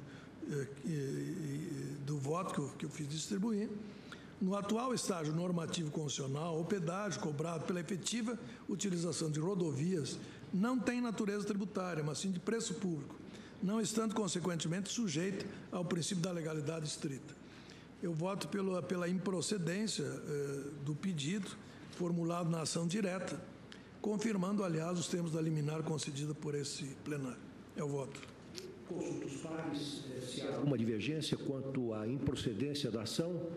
voto que eu fiz distribuir, no atual estágio normativo constitucional, o pedágio cobrado pela efetiva utilização de rodovias não tem natureza tributária, mas sim de preço público, não estando, consequentemente, sujeito ao princípio da legalidade estrita. Eu voto pela improcedência do pedido formulado na ação direta, confirmando, aliás, os termos da liminar concedida por esse plenário. É o voto. Consulto os pares se há alguma divergência quanto à improcedência da ação.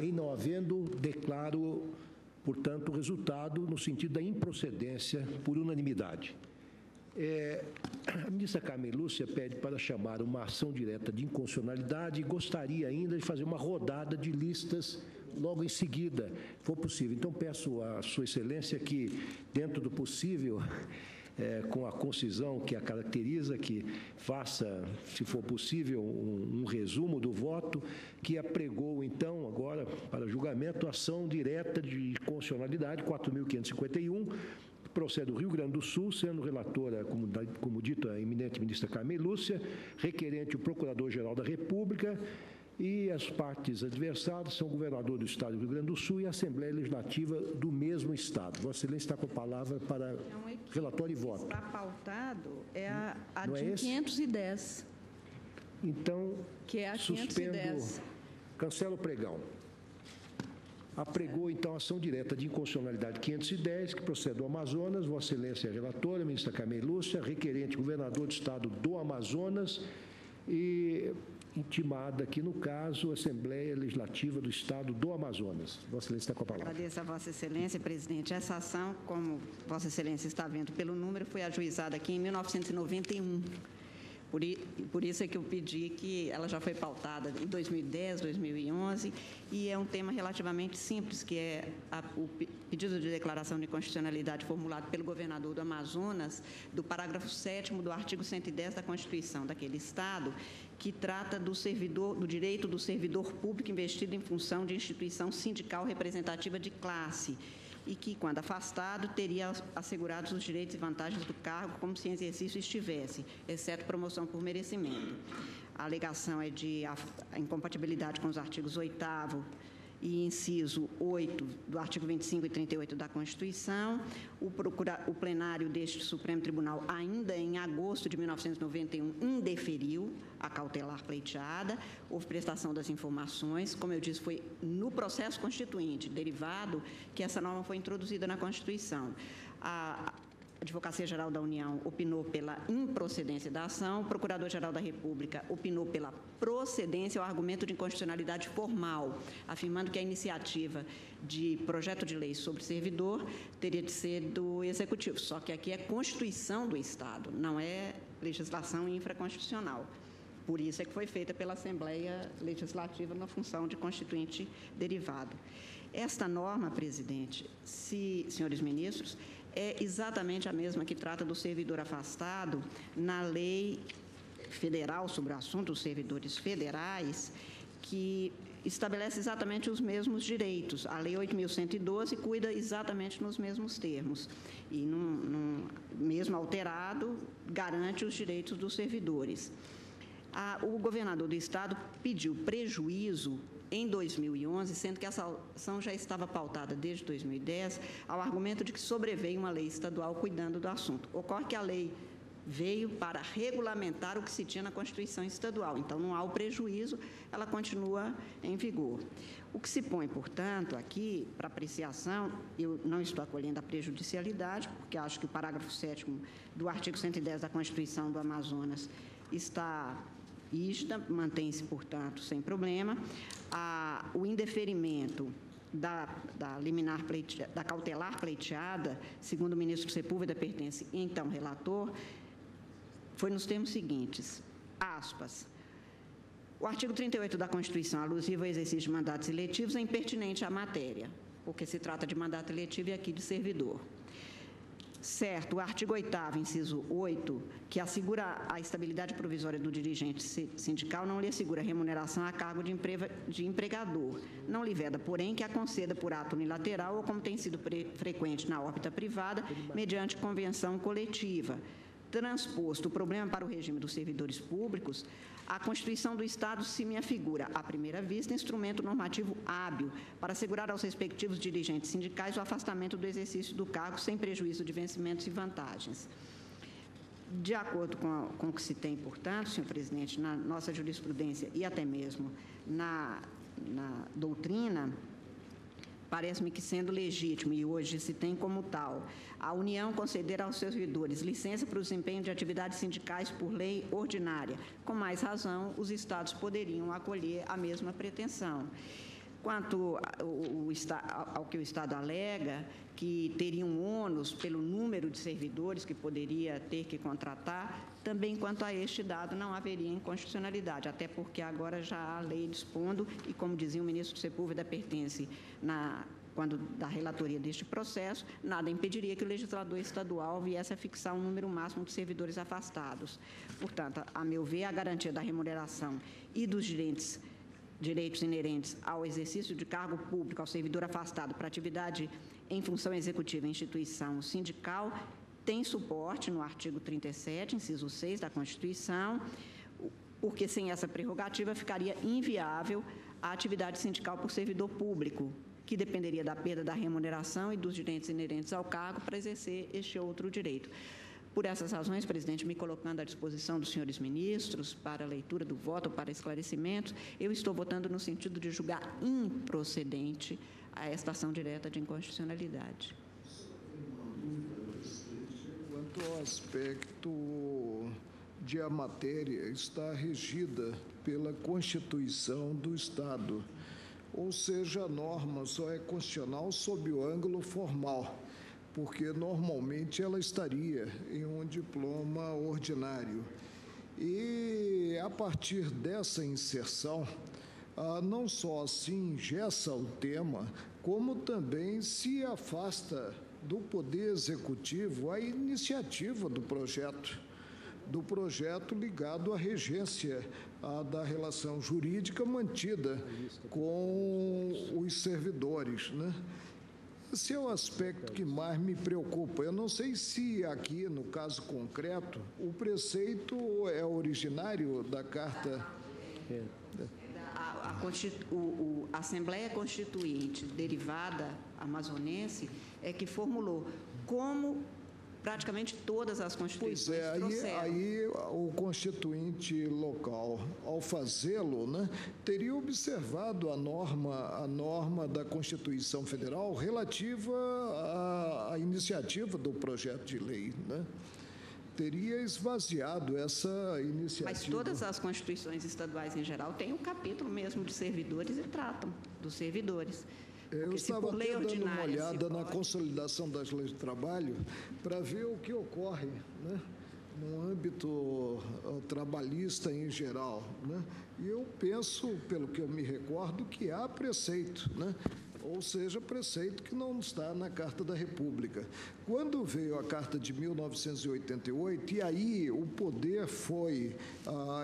Em não havendo, declaro, portanto, o resultado no sentido da improcedência por unanimidade. A ministra Carmen Lúcia pede para chamar uma ação direta de inconstitucionalidade e gostaria ainda de fazer uma rodada de listas logo em seguida, se for possível. Então, peço à Sua Excelência que, dentro do possível, com a concisão que a caracteriza, que faça, se for possível, um resumo do voto, que apregou, então, agora, para julgamento, ação direta de constitucionalidade 4.551, procede do Rio Grande do Sul, sendo relatora, como dito, a eminente ministra Carmen Lúcia, requerente o Procurador-Geral da República, e as partes adversárias são o governador do Estado do Rio Grande do Sul e a Assembleia Legislativa do mesmo Estado. Vossa Excelência está com a palavra para relatório e voto. Está pautado a Não de é esse? 510. Então, Que é a suspendo, 510. cancelo o pregão. Apregou, então, a ação direta de inconstitucionalidade 510, que procede do Amazonas. Vossa Excelência é relatora, ministra Carmen Lúcia, requerente governador do Estado do Amazonas e intimada aqui, no caso, a Assembleia Legislativa do Estado do Amazonas. Vossa Excelência está com a palavra. Agradeço a Vossa Excelência, presidente. Essa ação, como Vossa Excelência está vendo pelo número, foi ajuizada aqui em 1991. Por isso é que eu pedi que ela já foi pautada em 2010, 2011, e é um tema relativamente simples, que é o pedido de declaração de constitucionalidade formulado pelo governador do Amazonas, do parágrafo 7º do artigo 110 da Constituição daquele Estado, que trata do direito do servidor público investido em função de instituição sindical representativa de classe, e que, quando afastado, teria assegurados os direitos e vantagens do cargo como se em exercício estivesse, exceto promoção por merecimento. A alegação é de incompatibilidade com os artigos 8º e inciso 8 do artigo 25 e 38 da Constituição. O plenário deste Supremo Tribunal, ainda em agosto de 1991, indeferiu a cautelar pleiteada. Houve prestação das informações. Como eu disse, foi no processo constituinte, derivado, que essa norma foi introduzida na Constituição. A Advocacia Geral da União opinou pela improcedência da ação, o Procurador-Geral da República opinou pela procedência ao argumento de inconstitucionalidade formal, afirmando que a iniciativa de projeto de lei sobre servidor teria de ser do Executivo. Só que aqui é Constituição do Estado, não é legislação infraconstitucional. Por isso é que foi feita pela Assembleia Legislativa na função de constituinte derivado. Esta norma, presidente, senhores ministros, é exatamente a mesma que trata do servidor afastado na lei federal sobre o assunto dos servidores federais, que estabelece exatamente os mesmos direitos. A Lei 8.112 cuida exatamente nos mesmos termos e, mesmo alterado, garante os direitos dos servidores. O governador do estado pediu prejuízo em 2011, sendo que essa ação já estava pautada desde 2010, ao argumento de que sobreveio uma lei estadual cuidando do assunto. Ocorre que a lei veio para regulamentar o que se tinha na Constituição estadual. Então, não há o prejuízo, ela continua em vigor. O que se põe, portanto, aqui, para apreciação, eu não estou acolhendo a prejudicialidade, porque acho que o parágrafo 7º do artigo 110 da Constituição do Amazonas está rígida, mantém-se, portanto, sem problema. O indeferimento da cautelar pleiteada, segundo o ministro Sepúlveda pertence, então, relator, foi nos termos seguintes, aspas, o artigo 38 da Constituição, alusivo ao exercício de mandatos eletivos, é impertinente à matéria, porque se trata de mandato eletivo e aqui de servidor. Certo, o artigo 8º, inciso 8, que assegura a estabilidade provisória do dirigente sindical, não lhe assegura remuneração a cargo de empregador. Não lhe veda, porém, que a conceda por ato unilateral ou como tem sido frequente na órbita privada, mediante convenção coletiva. Transposto o problema para o regime dos servidores públicos, a Constituição do Estado se me afigura, à primeira vista, instrumento normativo hábil para assegurar aos respectivos dirigentes sindicais o afastamento do exercício do cargo sem prejuízo de vencimentos e vantagens. De acordo com o que se tem, portanto, senhor presidente, na nossa jurisprudência e até mesmo na doutrina, parece-me que, sendo legítimo, e hoje se tem como tal, a União conceder aos seus servidores licença para o desempenho de atividades sindicais por lei ordinária. Com mais razão, os estados poderiam acolher a mesma pretensão. Quanto ao que o Estado alega, que teria um ônus pelo número de servidores que poderia ter que contratar, também quanto a este dado não haveria inconstitucionalidade, até porque agora já há lei dispondo, e como dizia o ministro Sepúlveda, pertence quando da relatoria deste processo, nada impediria que o legislador estadual viesse a fixar um número máximo de servidores afastados. Portanto, a meu ver, a garantia da remuneração e dos direitos inerentes ao exercício de cargo público ao servidor afastado para atividade em função executiva em instituição sindical tem suporte no artigo 37, inciso 6 da Constituição, porque sem essa prerrogativa ficaria inviável a atividade sindical por servidor público, que dependeria da perda da remuneração e dos direitos inerentes ao cargo para exercer este outro direito. Por essas razões, presidente, me colocando à disposição dos senhores ministros para a leitura do voto ou para esclarecimentos, eu estou votando no sentido de julgar improcedente a esta ação direta de inconstitucionalidade. Quanto ao aspecto de a matéria está regida pela Constituição do Estado, ou seja, a norma só é constitucional sob o ângulo formal, porque normalmente ela estaria em um diploma ordinário. E, a partir dessa inserção, não só se engessa o tema, como também se afasta do Poder Executivo a iniciativa do projeto ligado à regência da relação jurídica mantida com os servidores, né? Esse é o aspecto que mais me preocupa. Eu não sei se aqui, no caso concreto, o preceito é originário da Carta. A Assembleia Constituinte derivada amazonense é que formulou como praticamente todas as constituições trouxeram. Aí o constituinte local, ao fazê-lo, né, teria observado a norma da Constituição Federal relativa à iniciativa do projeto de lei, né? Teria esvaziado essa iniciativa. Mas todas as constituições estaduais em geral têm um capítulo mesmo de servidores e tratam dos servidores. Eu estava até dando uma olhada na consolidação das leis de trabalho para ver o que ocorre, né, no âmbito trabalhista em geral, né? E eu penso, pelo que eu me recordo, que há preceito, né? ou seja, preceito que não está na Carta da República. Quando veio a Carta de 1988, e aí o poder foi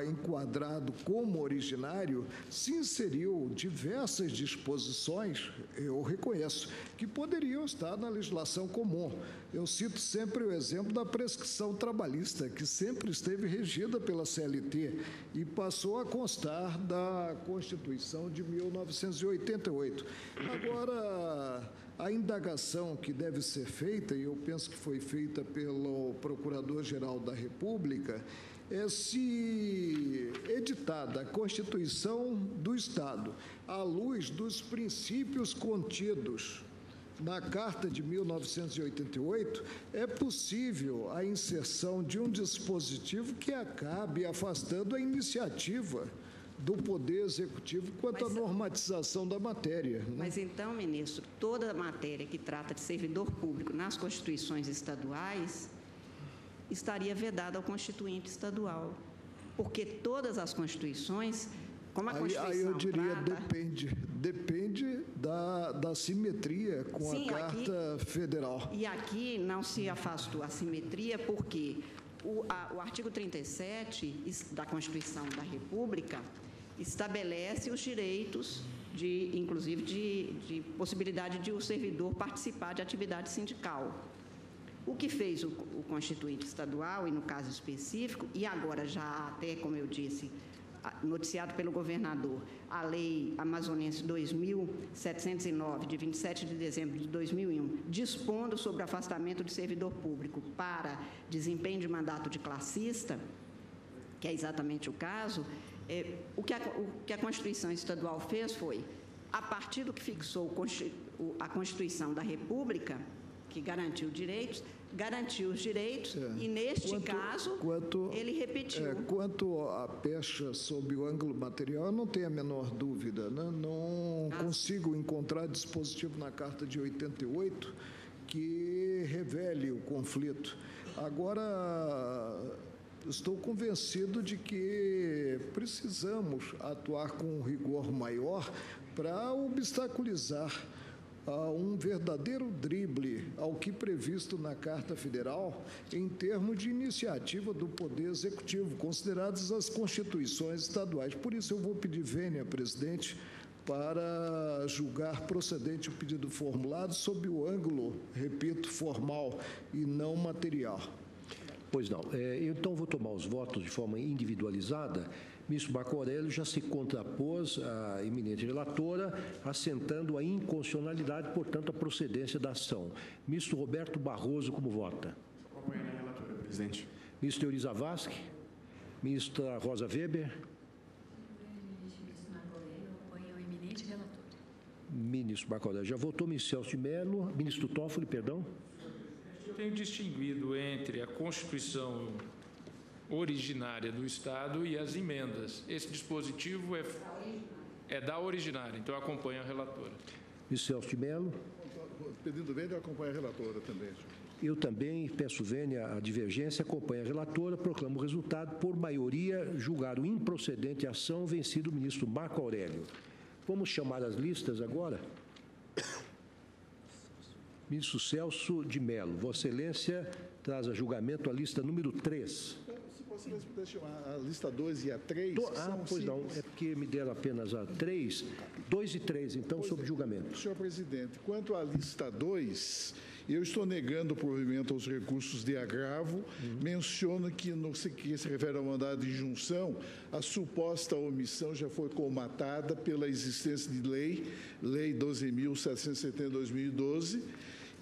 enquadrado como originário, se inseriu diversas disposições, eu reconheço, que poderiam estar na legislação comum. Eu cito sempre o exemplo da prescrição trabalhista, que sempre esteve regida pela CLT e passou a constar da Constituição de 1988. Agora, a indagação que deve ser feita, e eu penso que foi feita pelo Procurador-Geral da República, é se editada a Constituição do Estado, à luz dos princípios contidos na Carta de 1988, é possível a inserção de um dispositivo que acabe afastando a iniciativa do Poder Executivo quanto à normatização da matéria. Né? Mas então, ministro, toda a matéria que trata de servidor público nas constituições estaduais estaria vedada ao Constituinte estadual, porque todas as constituições, como a Constituição aí eu diria, trata... depende da simetria com a Carta Federal. E aqui não se afastou a simetria porque o artigo 37 da Constituição da República estabelece os direitos, inclusive de possibilidade de o servidor participar de atividade sindical. O que fez o Constituinte estadual, e no caso específico, e agora já até, como eu disse, noticiado pelo governador, a Lei Amazonense 2.709, de 27 de dezembro de 2001, dispondo sobre o afastamento de servidor público para desempenho de mandato de classista, que é exatamente o caso, o que a Constituição estadual fez foi, a partir do que fixou a Constituição da República, que garantiu os direitos e, neste caso, ele repetiu. Quanto à pecha sob o ângulo material, eu não tenho a menor dúvida. Né? Não consigo encontrar dispositivo na Carta de 88 que revele o conflito. Agora, estou convencido de que precisamos atuar com um rigor maior para obstaculizar um verdadeiro drible ao que previsto na Carta Federal em termos de iniciativa do Poder Executivo, consideradas as constituições estaduais. Por isso, eu vou pedir vênia, presidente, para julgar procedente o pedido formulado sob o ângulo, repito, formal e não material. Pois não. Então, vou tomar os votos de forma individualizada. Ministro Marco Aurélio já se contrapôs à eminente relatora, assentando a inconstitucionalidade, portanto, a procedência da ação. Ministro Roberto Barroso, como vota? Acompanhando a relatora, presidente. Ministro Teori Zavascki. Ministra Rosa Weber. Ministro Marco Aurélio, acompanha o eminente relator. Ministro Marco Aurélio já votou. Ministro Celso de Mello. Ministro Toffoli, perdão. Eu tenho distinguido entre a Constituição originária do Estado e as emendas. Esse dispositivo é da originária, então eu acompanho a relatora. Ministro Celso de Mello. Pedindo vênia, eu acompanho a relatora também. Eu também peço vênia à divergência, acompanho a relatora, proclamo o resultado por maioria, julgado improcedente a ação, vencido o ministro Marco Aurélio. Vamos chamar as listas agora? Ministro Celso de Mello, Vossa Excelência traz a julgamento a lista número 3. Se você puder chamar a lista 2 e a 3... pois não, é porque me deram apenas a 3, 2 e 3, então, sob julgamento. Senhor presidente, quanto à lista 2, eu estou negando o provimento aos recursos de agravo, menciono que no que se refere ao mandado de injunção, a suposta omissão já foi colmatada pela existência de Lei 12.770/2012,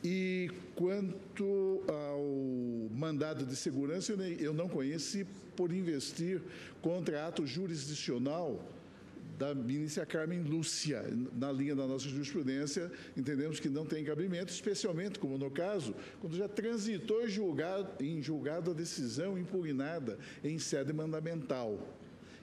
e quanto ao mandado de segurança, eu não conheci por investir contra ato jurisdicional da ministra Carmen Lúcia. Na linha da nossa jurisprudência, entendemos que não tem cabimento, especialmente, como no caso, quando já transitou em julgado a decisão impugnada em sede mandamental.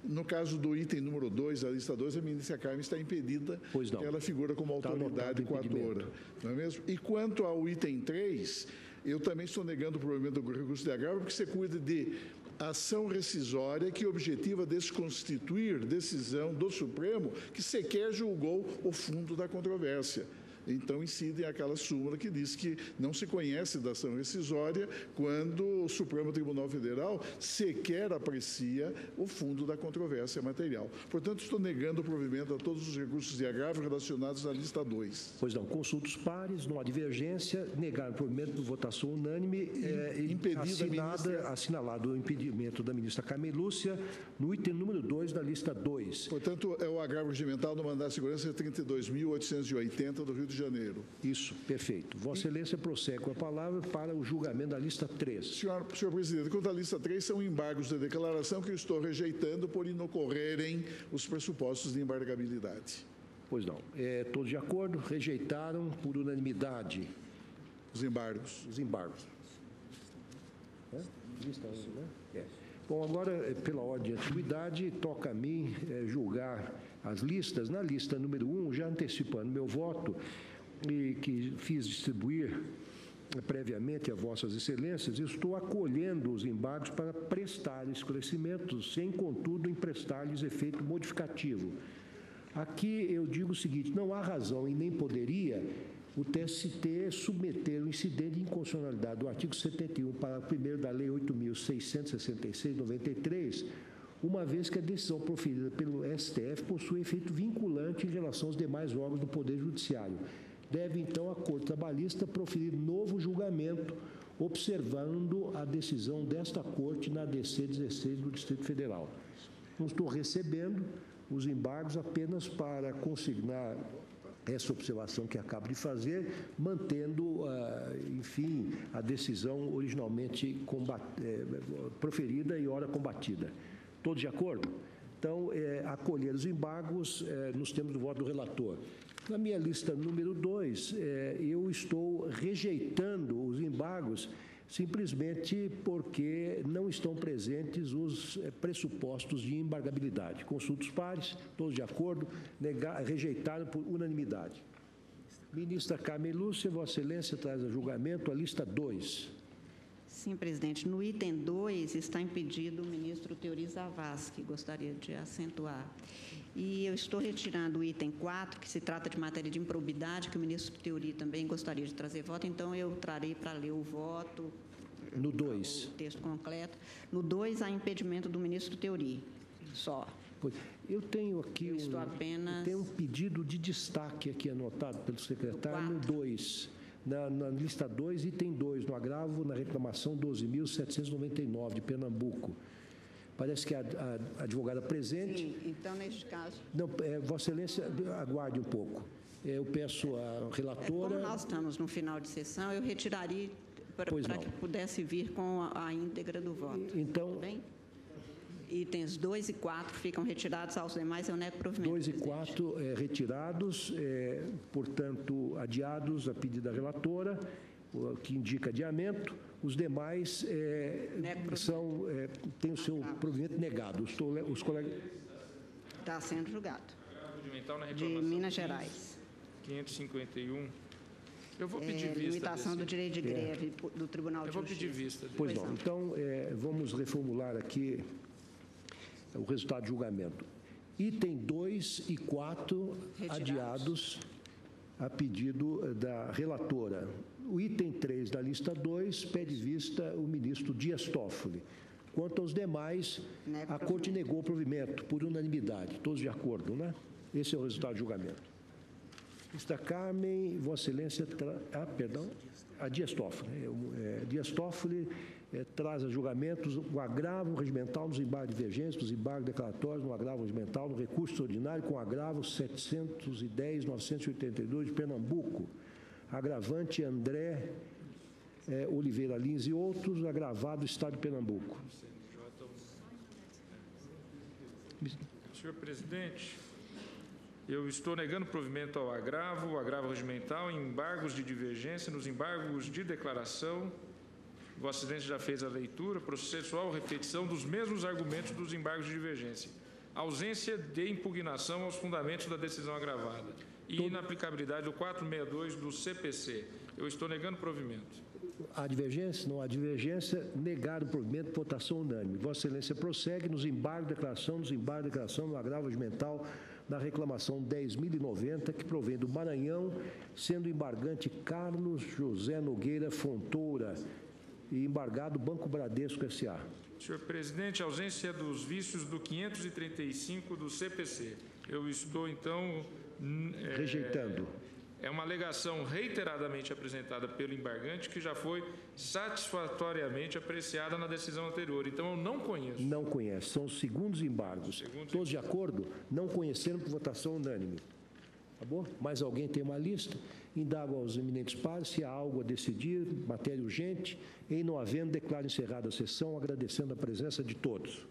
No caso do item número 2, a lista 2, a ministra Carmen está impedida, porque ela figura como autoridade coatora. Não é mesmo? E quanto ao item 3, eu também estou negando o provimento do recurso de agravo, porque você cuida de ação rescisória que objetiva desconstituir decisão do Supremo que sequer julgou o fundo da controvérsia. então incidem aquela súmula que diz que não se conhece da ação rescisória quando o Supremo Tribunal Federal sequer aprecia o fundo da controvérsia material. Portanto, estou negando o provimento a todos os recursos de agravo relacionados à lista 2. Pois não, consultos pares, não há divergência, negar o provimento por votação unânime, assinalado o impedimento da ministra Carmen Lúcia, no item número 2 da lista 2. Portanto, é o agravo regimental do mandado de segurança 32.880 do Rio de Janeiro. Isso, perfeito. Vossa Excelência prossegue com a palavra para o julgamento da lista 3. Senhor presidente, quanto à lista 3, são embargos de declaração que eu estou rejeitando por inocorrerem os pressupostos de embargabilidade. Pois não. Todos de acordo? Rejeitaram por unanimidade. Os embargos. Os embargos. Lista 1, né? Bom, agora, pela ordem de antiguidade, toca a mim julgar as listas. Na lista número 1, já antecipando meu voto, e que fiz distribuir previamente a Vossas Excelências, estou acolhendo os embargos para prestar esclarecimentos, sem, contudo, emprestar-lhes efeito modificativo. Aqui eu digo o seguinte: não há razão e nem poderia o TST submeter o incidente de inconstitucionalidade do artigo 71, parágrafo 1º da Lei 8.666/93, uma vez que a decisão proferida pelo STF possui efeito vinculante em relação aos demais órgãos do Poder Judiciário. Deve, então, a Corte Trabalhista proferir novo julgamento, observando a decisão desta Corte na DC 16 do Distrito Federal. Não estou recebendo os embargos apenas para consignar essa observação que acabo de fazer, mantendo, enfim, a decisão originalmente proferida e ora combatida. Todos de acordo? Então, acolher os embargos nos termos do voto do relator. Na minha lista número 2, eu estou rejeitando os embargos simplesmente porque não estão presentes os pressupostos de embargabilidade. Consultos pares, todos de acordo, rejeitaram por unanimidade. Ministra Carmen Lúcia, Vossa Excelência traz a julgamento a lista 2. Sim, presidente. No item 2 está impedido o ministro Teori Zavascki, gostaria de acentuar. E eu estou retirando o item 4, que se trata de matéria de improbidade, que o ministro Teori também gostaria de trazer voto, então eu trarei para ler o voto. No 2. O texto completo. No 2 há impedimento do ministro Teori, só. Eu tenho aqui um pedido de destaque aqui anotado pelo secretário no 2. Na lista 2, item 2, no agravo, na reclamação 12.799 de Pernambuco. Parece que a advogada presente... Sim, então, neste caso... Não, Vossa Excelência, aguarde um pouco. Eu peço à relatora... Como nós estamos no final de sessão, eu retiraria para que pudesse vir com a íntegra do voto. Então... Tudo bem? Itens 2 e 4 ficam retirados, aos demais eu nego provimento. 2 e 4 retirados, portanto, adiados a pedido da relatora, que indica adiamento. Os demais têm o seu provimento negado. Os colegas... Está sendo julgado. De Minas Gerais. 551. Eu vou pedir vista. Limitação do direito de greve do Tribunal de Justiça. Eu vou pedir vista. Pois não. Então, vamos reformular aqui o resultado do julgamento. Item 2 e 4 adiados a pedido da relatora. O item 3 da lista 2 pede vista o ministro Dias Toffoli. Quanto aos demais, a Corte negou o provimento por unanimidade. Todos de acordo, né? Esse é o resultado do julgamento. Ministra Carmen, Vossa Excelência... A Dias Toffoli. Dias Toffoli traz a julgamentos o agravo regimental nos embargos divergentes, nos embargos declaratórios, no agravo regimental, no recurso ordinário com agravo 710.982 de Pernambuco. Agravante André Oliveira Lins e outros, agravado Estado de Pernambuco. Senhor presidente, eu estou negando provimento ao agravo regimental, embargos de divergência, nos embargos de declaração. Vossa Excelência já fez a leitura processual, repetição dos mesmos argumentos dos embargos de divergência. Ausência de impugnação aos fundamentos da decisão agravada e inaplicabilidade do 462 do CPC. Eu estou negando provimento. Há divergência? Não há divergência. Negado o provimento, votação unânime. Vossa Excelência prossegue nos embargos de declaração, no agravo regimental, da reclamação 10.090, que provém do Maranhão, sendo o embargante Carlos José Nogueira Fontoura e embargado Banco Bradesco S.A. Senhor presidente, ausência dos vícios do 535 do CPC. Eu estou, então... rejeitando. É uma alegação reiteradamente apresentada pelo embargante que já foi satisfatoriamente apreciada na decisão anterior. Então, eu não conheço. Não conhece. São os segundos embargos. Todos de acordo? Não conheceram por votação unânime. Tá bom? Mais alguém tem uma lista? Indago aos eminentes pares se há algo a decidir, matéria urgente. Em não havendo, declaro encerrada a sessão, agradecendo a presença de todos.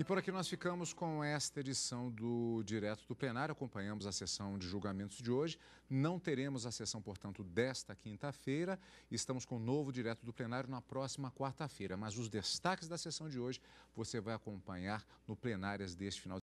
E por aqui nós ficamos com esta edição do Direto do Plenário. Acompanhamos a sessão de julgamentos de hoje. Não teremos a sessão, portanto, desta quinta-feira. Estamos com o novo Direto do Plenário na próxima quarta-feira. Mas os destaques da sessão de hoje você vai acompanhar no Plenárias deste final de semana.